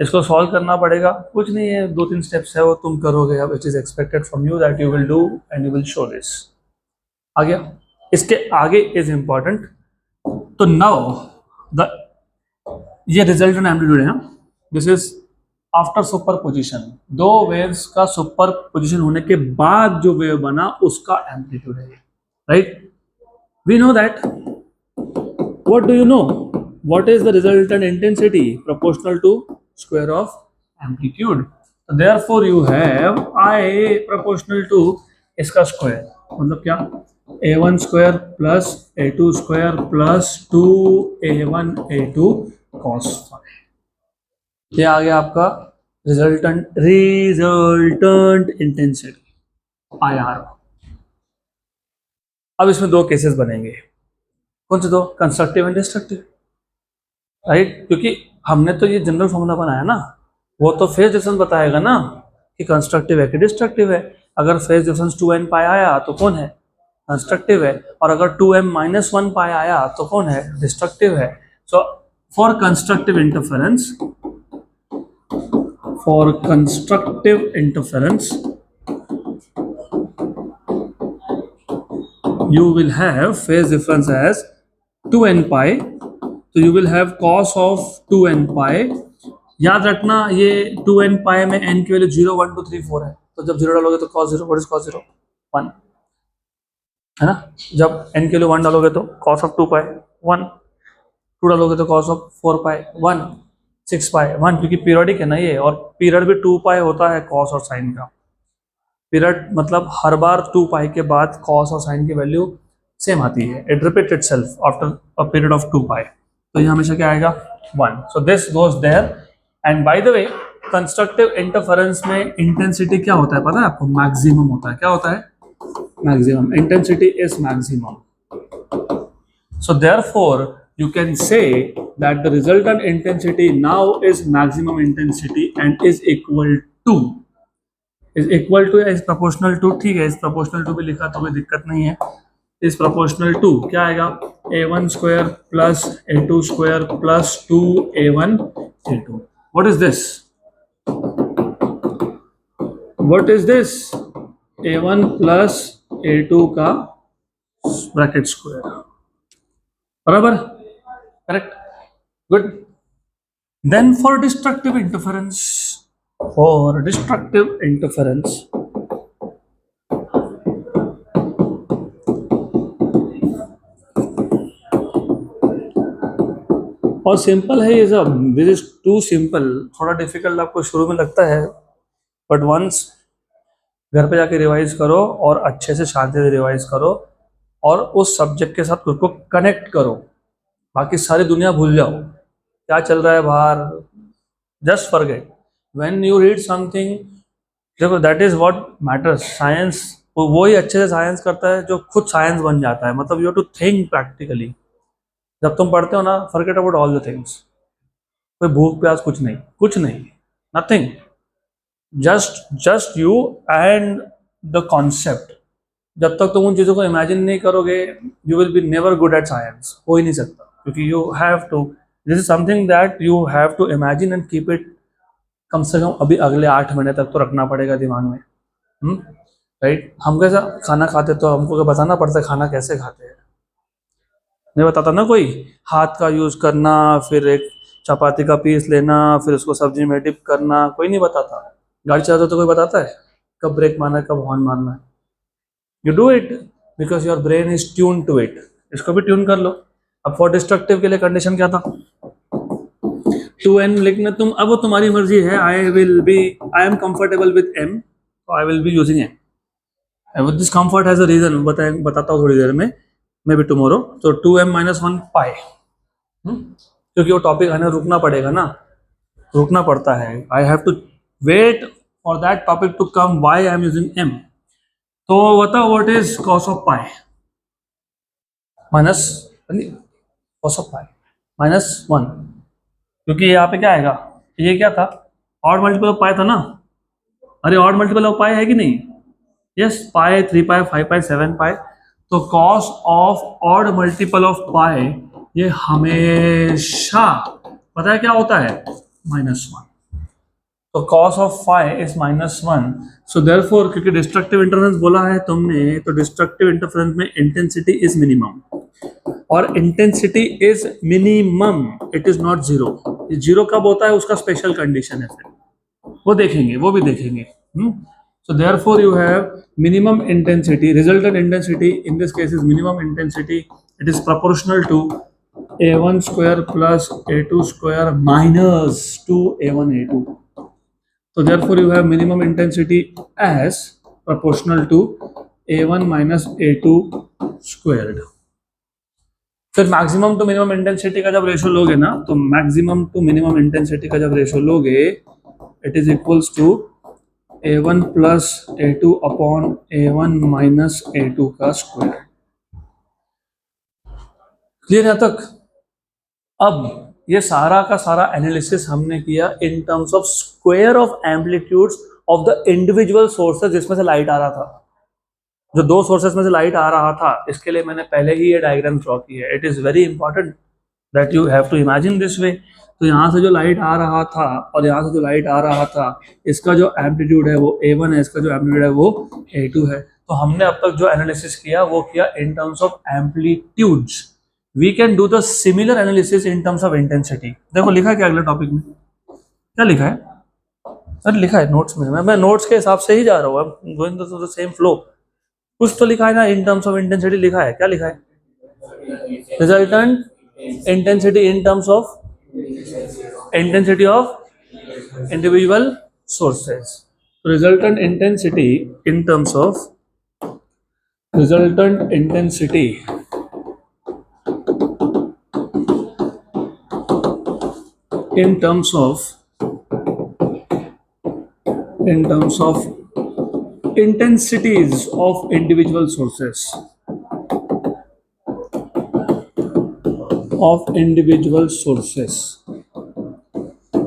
इसको सॉल्व करना पड़ेगा, कुछ नहीं है, 2-3 स्टेप्स है वो तुम करोगे, अब it is expected from you that you will do and you will show this. आ गया, इसके आगे इज इंपॉर्टेंट, तो नाउ द ये रिजल्टेंट एम्पलीट्यूड है, this is after superposition, दो वेव्स का सुपर पोजिशन होने के बाद जो वेव बना उसका एम्पलीट्यूड है, right. We know that, what do you know, what is the resultant intensity proportional to square of amplitude, so therefore you have I proportional to इसका स्क्वायर, मतलब क्या a1 square plus a2 square plus 2a1 a2 cos phi, ये आ गया आपका रिजल्टेंट इंटेंसिटी IR। अब इसमें दो केसेस बनेंगे, कौन से दो, कंस्ट्रक्टिव एंड डिस्ट्रक्टिव, राइट, क्योंकि हमने तो ये जनरल फॉर्मूला बनाया ना, वो तो फेज डिफरेंस बताएगा ना कि कंस्ट्रक्टिव है कि डिस्ट्रक्टिव है, अगर फेज डिफरेंस 2n पाई आया तो कौन है कंस्ट्रक्टिव है, और अगर 2m माइनस 1 पाई आया तो कौन है डिस्ट्रक्टिव है। So for constructive interference, for constructive interference you will have phase difference as 2n pi, तो you will have cos of 2n pi, याद रखना ये 2n pi में n की वैल्यू 0 1 2 3 4 है, तो जब 0 डालोगे तो cos 0, what is cos 0 1 है ना, जब n की वैल्यू 1 डालोगे तो cos of 2 pi 1, 2 डालोगे तो cos of 4 pi 1, 6 pi 1, क्योंकि पीरियोडिक है ना ये, और पीरियड भी 2 pi होता है cos और sin का, पीरियड मतलब हर बार 2 पाई के बाद कॉस और साइन की वैल्यू सेम आती है, it repeat itself after a period of 2 pi, तो ये हमेशा क्या आएगा 1, so this goes there. And by the way constructive interference में इंटेंसिटी क्या होता है पता है आपको, मैक्सिमम होता है, क्या होता है maximum, intensity is maximum, so therefore you can say that the resultant intensity now is maximum intensity and is equal to is proportional to, ठीक है, इज प्रोपोर्शनल टू भी लिखा तो कोई दिक्कत नहीं है, इज प्रोपोर्शनल टू क्या आएगा a1 square plus a2 square plus 2a1 a2, what is this, what is this, a1 plus a2 का ब्रैकेट स्क्वायर, बराबर, correct, good. Then for destructive interference, for destructive interference, और सिंपल है ये सब, दिस इज टू सिंपल, थोड़ा डिफिकल्ट आपको शुरू में लगता है, बट वंस घर पे जाके रिवाइज करो और अच्छे से शांति से रिवाइज करो और उस सब्जेक्ट के साथ खुद को कनेक्ट करो, बाकी सारी दुनिया भूल जाओ, क्या चल रहा है बाहर, just forget, when you read something, देखो that is what matters. Science वो ही अच्छे से साइंस करता है जो खुद साइंस बन जाता है। मतलब यू टू थिंक प्रैक्टिकली। जब तुम पढ़ते हो ना, forget about all the things. कोई भूख प्यास कुछ नहीं, कुछ नहीं, nothing. Just you and the concept. जब तक तुम उन चीज़ों को इमेजिन नहीं करोगे, you will be never good at science. हो ही नहीं सकता, क्योंकि you have to, this is something that you have to imagine and keep it कम से कम अभी अगले 8 महीने तक तो रखना पड़ेगा दिमाग में। राइट? हम कैसा खाना खाते तो हमको क्या बताना पड़ता है खाना कैसे खाते हैं? नहीं बताता ना कोई। हाथ का यूज करना, फिर एक चपाती का पीस लेना, फिर उसको सब्जी में डिप करना, कोई नहीं बताता। गाड़ी चलाते तो कोई बताता है कब ब्रेक मारना है, कब हॉर्न मारना है? You do it because your brain is tune to it. इसको भी ट्यून कर लो। अब फॉर डिस्ट्रक्टिव के लिए कंडीशन क्या था? 2n लिखना तुम, अब वो तुम्हारी मर्जी है। I am comfortable with m, तो I will be using m। This comfort has a reason, बताता हूँ थोड़ी देर में, मे बी टुमारो। तो 2m-1 पाई, क्योंकि वो टॉपिक आने रुकना पड़ेगा ना, रुकना पड़ता है। I have to wait for that topic to come, why I am using m। तो बताओ what is cos of pi minus, cos of pi -1, क्योंकि यहाँ पे क्या आएगा, ये क्या था, ऑड मल्टीपल ऑफ पाई था ना। अरे ऑड मल्टीपल ऑफ पाई है कि नहीं? Yes, pi, 3 pi, 5 pi, 7 pi. तो cos of odd multiple of pi ये हमेशा पता है क्या होता है? -1। तो cos of phi is -1। So therefore, क्योंकि डिस्ट्रक्टिव इंटरफेरेंस बोला है तुमने, तो डिस्ट्रक्टिव इंटरफेरेंस में इंटेंसिटी इज मिनिमम, और intensity is minimum, it is not zero. Zero कब होता है उसका स्पेशल कंडीशन है, फिर वो देखेंगे, वो भी देखेंगे। So therefore you have minimum intensity, resultant intensity in this case is minimum intensity. It is proportional to a1 square plus a2 square minus 2a1 a2. So therefore you have minimum intensity as proportional to a1 minus a2 squared. फिर मैक्सिमम टू मिनिमम इंटेंसिटी का जब रेशो लोगे ना, तो मैक्सिमम टू मिनिमम इंटेंसिटी का जब रेशो लोगे, it is equals to a1 plus a2 upon a1 minus a2 का स्क्वायर। क्लियर है तक? अब ये सारा का सारा एनालिसिस हमने किया in terms of square of amplitudes of the individual sources जिसमें से लाइट आ रहा था। जो दो सोर्सेस में से लाइट आ रहा था, इसके लिए मैंने पहले ही ये डायग्राम ड्रॉ की है। It is very important that you have to imagine this way. तो यहाँ से जो लाइट आ रहा था और यहाँ से जो लाइट आ रहा था, इसका जो एम्पलीट्यूड है वो a1 है, इसका जो एम्पलीट्यूड है वो a2 है। तो हमने अब तक जो एनालिसिस किया वो किया in terms of amplitudes. We can do the similar analysis in terms of intensity. देखो लिखा है क्या अगले टॉपिक में, क्या लिखा है? सर लिखा है नोट्स में, मैं नोट्स के हिसाब से ही जा रहा हूँ, going to the same flow. कुछ तो लिखा है ना, इन टर्म्स ऑफ इंटेंसिटी लिखा है, क्या लिखा है? Resultant intensity in terms of intensity of individual sources. Resultant intensity in terms of resultant intensity in terms of intensities of individual sources of individual sources।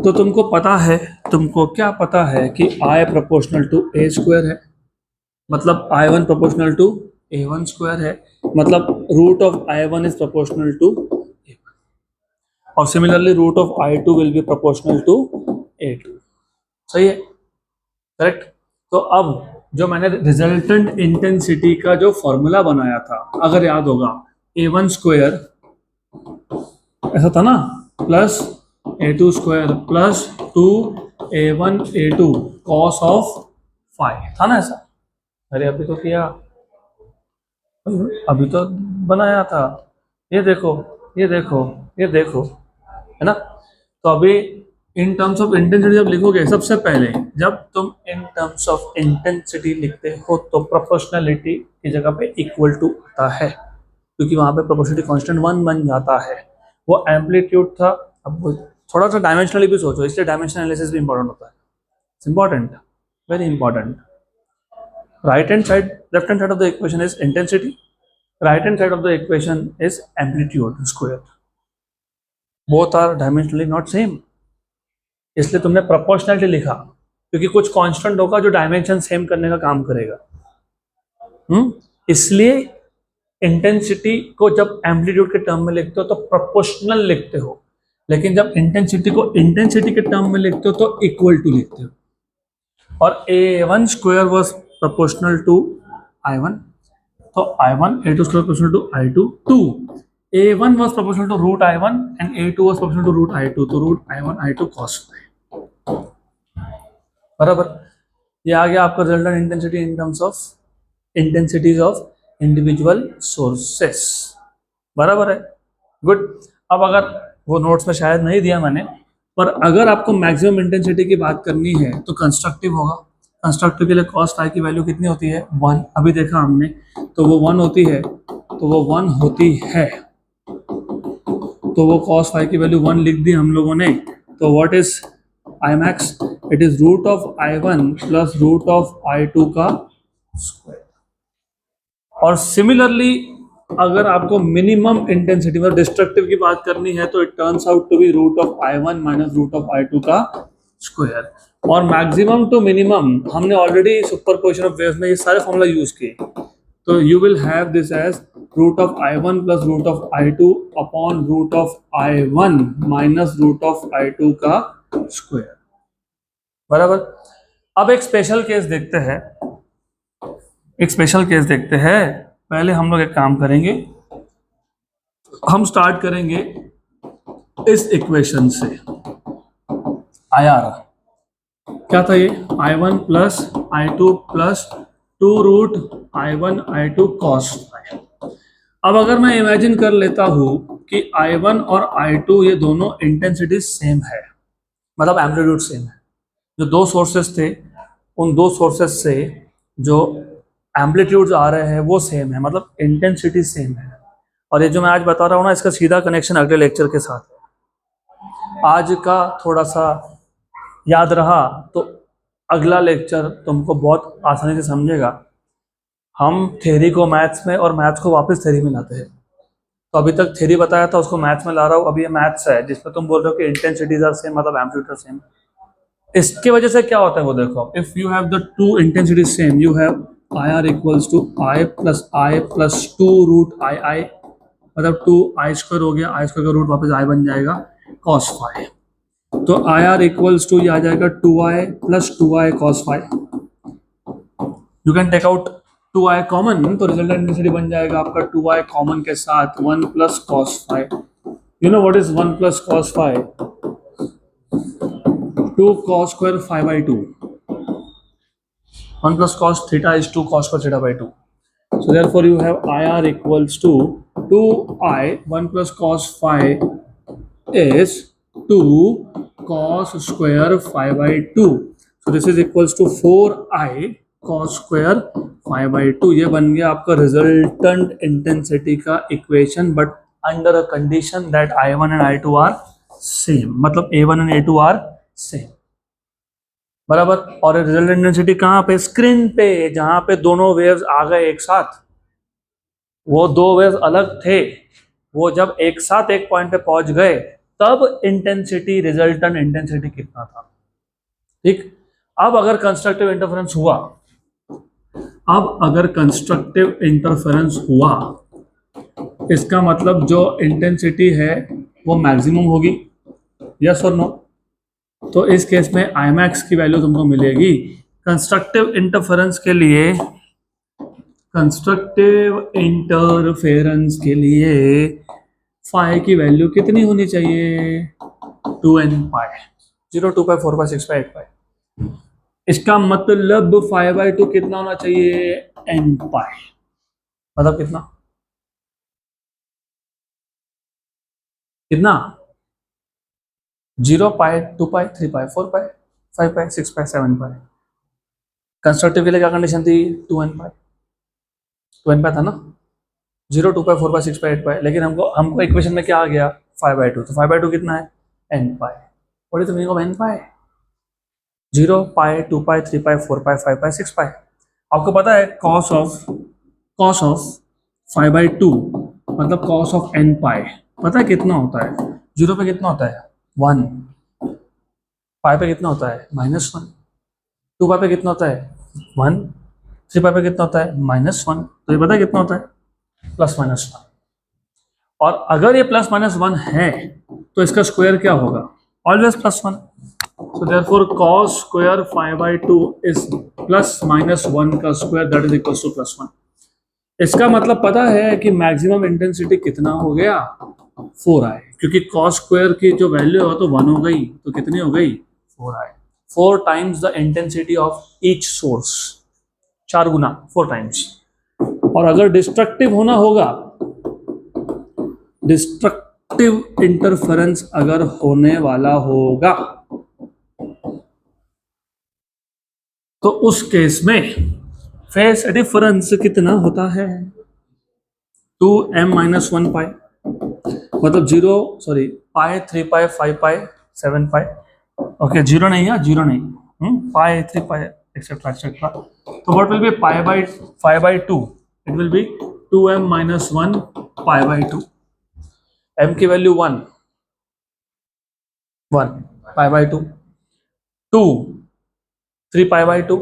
तो तुमको पता है, तुमको क्या पता है कि I proportional to a square है, मतलब I1 proportional to a1 square है, मतलब root of I1 is proportional to a1, और similarly root of I2 will be proportional to a2। सही है? करेक्ट। तो अब जो मैंने रिजल्टेंट इंटेंसिटी का जो फॉर्मूला बनाया था, अगर याद होगा, a1 स्क्वायर ऐसा था ना, plus a2 square plus 2a1 a2 cos of phi, था ना ऐसा? अरे अभी तो किया, अभी तो बनाया था। ये देखो, ये देखो, ये देखो, है ना? तो अभी इन टर्म्स ऑफ इंटेंसिटी जब लिखोगे, सबसे पहले जब तुम इन टर्म्स ऑफ इंटेंसिटी लिखते हो तो प्रोपोर्शनलिटी की जगह पे इक्वल टू आता है, क्योंकि वहां पे प्रोपोर्शनलिटी कांस्टेंट 1 बन जाता है। वो एम्पलीट्यूड था। अब थोड़ा सा डायमेंशनली भी सोचो, इसलिए डायमेंशनल एनालिसिस भी इंपॉर्टेंट होता है। important, very important. Right hand side, left hand side of the equation is intensity, right hand side of the equation is amplitude square. Both are dimensionally not same, इसलिए तुमने प्रोपोर्शनलिटी लिखा, क्योंकि कुछ कांस्टेंट होगा जो डायमेंशन सेम करने का काम करेगा। इसलिए इंटेंसिटी को जब एम्पलीट्यूड के टर्म में लिखते हो तो प्रोपोर्शनल लिखते हो, लेकिन जब इंटेंसिटी को इंटेंसिटी के टर्म में लिखते हो तो इक्वल टू लिखते हो। और A1 square was proportional to I1, तो I1 A2 square proportional to I2, 2 A1 was proportional to root I1 and A2 was proportional to root I2, तो root I1 I2 cos phi, बराबर। ये आ गया आपका resultant intensity in terms of intensities of individual sources, बराबर है, गुड। अब अगर वो नोट्स में शायद नहीं दिया मैंने, पर अगर आपको मैक्सिमम इंटेंसिटी की बात करनी है तो कंस्ट्रक्टिव होगा। कंस्ट्रक्टिव के लिए cos phi की वैल्यू कितनी होती है, 1, अभी देखा हमने, तो वो 1 होती है, तो वो 1 होती है, तो वो cos phi की वैल्यू 1 लिख दी हम लोगों ने। तो what is I max? It is root of I1 plus root of I2 का स्क्वायर। और सिमिलरली अगर आपको मिनिमम इंटेंसिटी मतलब डिस्ट्रक्टिव की बात करनी है तो it turns out to be root of I1 minus root of I2 का स्क्वायर। और मैक्सिमम टू मिनिमम हमने ऑलरेडी सुपरपोजिशन ऑफ वेव्स में ये सारे फॉर्मूला यूज किए, तो you will have this as root of I1 plus root of I2 upon root of I1 minus root of I2 का स्क्वायर, बराबर। अब एक स्पेशल केस देखते हैं, एक स्पेशल केस देखते हैं। पहले हम लोग एक काम करेंगे, हम स्टार्ट करेंगे इस इक्वेशन से। IR क्या था ये, I1 plus I2 plus 2 root I1 I2 cos phi। अब अगर मैं इमेजिन कर लेता हूं कि I1 और I2 ये दोनों इंटेंसिटी सेम है, मतलब एम्पलीट्यूड सेम है, जो दो सोर्सेस थे उन दो सोर्सेस से जो एम्पलीट्यूड्स आ रहे हैं वो सेम है, मतलब इंटेंसिटी सेम है। और ये जो मैं आज बता रहा हूँ ना, इसका सीधा कनेक्शन अगले लेक्चर के साथ है। आज का थोड़ा सा याद रहा तो अगला लेक्चर तुमको बहुत आसानी से समझेगा। हम थ्योरी को मैथ्स में और मैथ्स को वापस थ्योरी में लाते हैं, तो अभी तक थ्योरी बताया था उसको मैथ्स में ला रहा हूँ। अभी ये मैथ्स है जिसमें तुम बोल रहे हो कि इंटेंसिटीज आर सेम, मतलब एम्पलीट्यूड आर सेम। इसके वजह से क्या होता है वो देखो, if you have the two intensity same, you have IR equals to I plus 2 root I, मतलब 2I स्क्वायर हो गया, I स्क्वायर का रूट वापस I बन जाएगा cos phi। तो IR इक्वल्स टू ये आ जाएगा 2I plus 2I cos phi। You can take out 2I common, तो रिजल्टेंट इंटेंसिटी बन जाएगा आपका 2I कॉमन के साथ 1 plus cos phi। You know what is 1 plus cos phi? 2 cos square phi by 2। 1 plus cos theta is 2 cos square theta by 2. So therefore you have IR equals to 2I, 1 plus cos phi is 2 cos square phi by 2. So this is equals to 4I cos square phi by 2। ये बन गया आपका रिजल्टेंट इंटेंसिटी का equation, but under a condition that I1 and I2 are same, मतलब A1 and A2 are same, बराबर। और रिजल्टेंट इंटेंसिटी कहाँ पे, स्क्रीन पे, जहां पे दोनों वेव्स आ गए एक साथ। वो दो वेव्स अलग थे, वो जब एक साथ एक पॉइंट पे पहुंच गए तब इंटेंसिटी, रिजल्टेंट इंटेंसिटी कितना था, ठीक। अब अगर कंस्ट्रक्टिव इंटरफेरेंस हुआ, अब अगर कंस्ट्रक्टिव इंटरफेरेंस हुआ, इसका मतलब जो इंटेंसिटी है वो मैक्सिमम होगी, यस और नो। तो इस केस में I max की वैल्यू तुमको मिलेगी। कंस्ट्रक्टिव इंटरफेरेंस के लिए, कंस्ट्रक्टिव इंटरफेरेंस के लिए फाई की वैल्यू कितनी होनी चाहिए, 2n पाई, 0, 2 पाई, 4 पाई, 6 पाई, 8 पाई। इसका मतलब 5/2 कितना होना चाहिए, n पाई, मतलब कितना, कितना 0 पाई, 2 पाई, 3 पाई, 4 पाई, 5 पाई, 6 पाई, 7 पाई। कंस्ट्रक्टिव के लिए क्या कंडीशन थी, 2n पाई, 2n पाई था ना, 0, 2 पाई, 4 पाई, 6 पाई, 8 पाई। लेकिन हमको इक्वेशन में क्या आ गया, 5/2, तो 5/2 कितना है, n pi. What is the meaning of n पाई, 0, पाई, 2 पाई, 3 पाई, 4 पाई, 5 पाई, 6 पाई। आपको पता है cos ऑफ 5/2 मतलब cos ऑफ n पाई, पता है कितना होता है? 0 पे कितना होता है? 1, पाई पे कितना होता है? -1, 2 पाई पे कितना होता है? 1, 3 पाई पे कितना होता है? -1। तो ये पता है कितना होता है? +-1। और अगर ये +-1 है तो इसका स्क्वायर क्या होगा? Always +1। So therefore cos square 5/2 is +-1 का स्क्वायर, दैट इज इक्वल टू +1। इसका मतलब पता है कि मैक्सिमम इंटेंसिटी कितना हो गया? 4i, क्योंकि cos स्क्वायर की जो वैल्यू है तो 1 हो गई, तो कितनी हो गई? 4i, 4 times the intensity of each source, 4 Guna, 4 times. और अगर डिस्ट्रक्टिव होना होगा, डिस्ट्रक्टिव इंटरफेरेंस अगर होने वाला होगा तो उस केस में फेस डिफरेंस कितना होता है? 2m-1 पाई, मतलब 0, सॉरी, पाई, 3 पाई, 5 पाई, 7 पाई, ओके, 0 नहीं है, 0 नहीं, पाई, 3 पाई, एक्सेट्रा एक्सेट्रा। तो what will B pi by 5/2? It will be 2m-1 पाई/2। m की value 1 पाई/2, 2 3 पाई/2,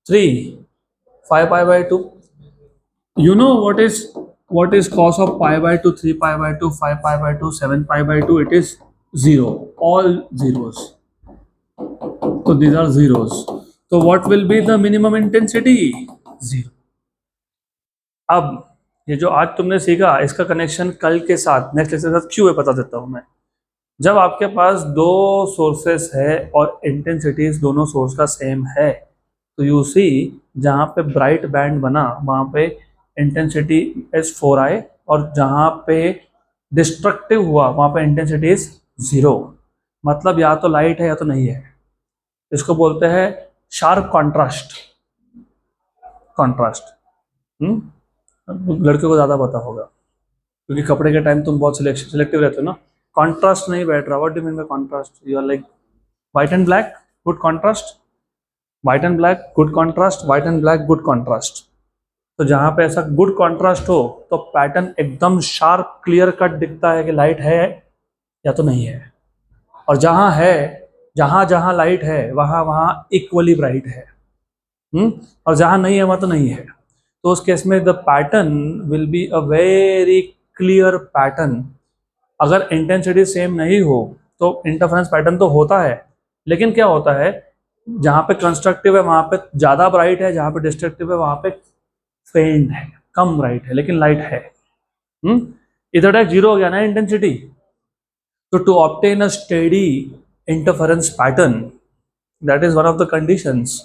3 5 पाई/2। You know what is cos of pi/2, 3 pi/2, 5 pi/2, 7 pi/2? It is 0, all zeros. So these are zeros. So what will be the minimum intensity? 0. अब ये जो आज तुमने सीखा इसका कनेक्शन कल के साथ, नेक्स्ट लेक्चर के साथ क्यों है बता देता हूँ मैं। जब आपके पास दो सोर्सेस है और इंटेंसिटीज दोनों सोर्स का सेम है, तो यू सी जहाँ पे ब्राइट बैंड बना वहाँ पे इंटेंसिटी इज 4i, और जहाँ पे डिस्ट्रक्टिव हुआ वहाँ पे इंटेंसिटी इज 0। मतलब या तो लाइट है या तो नहीं है। इसको बोलते हैं शार्प कॉन्ट्रास्ट। कॉन्ट्रास्ट लड़कियों को ज़्यादा पता होगा क्योंकि कपड़े के टाइम तुम बहुत सिलेक्टिव रहते हो ना। कॉन्ट्रास्ट नहीं बैठ रहा, what do mean by contrast? You are like white and black, good contrast, white and black, good contrast, white and black, good contrast. तो जहाँ पे ऐसा गुड कॉन्ट्रास्ट हो तो पैटर्न एकदम शार्प क्लियर कट दिखता है कि लाइट है या तो नहीं है। और जहाँ है, जहाँ जहाँ लाइट है वहाँ वहाँ इक्वली ब्राइट है, और जहाँ नहीं है वहाँ तो नहीं है। तो उस केस में the pattern will be a very clear pattern. अगर इंटेंसिटी सेम नहीं हो तो इंटरफेरेंस पैटर्न तो होता है, लेकिन क्या होता है, जहाँ पे कंस्ट्रक्टिव है वहाँ पे ज़्यादा ब्राइट है, जहाँ पे डिस्ट्रक्टिव है वहाँ पे फेंट है, कम ब्राइट है, लेकिन लाइट है। इधर टाइप 0 हो गया ना इंटेंसिटी। तो to obtain a steady interference pattern, that is one of the conditions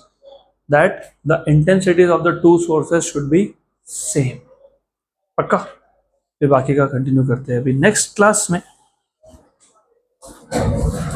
that the intensities of the two sources should be same. पक्का? फिर बाकी का कंटिन्यू करते हैं अभी नेक्स्ट क्लास में।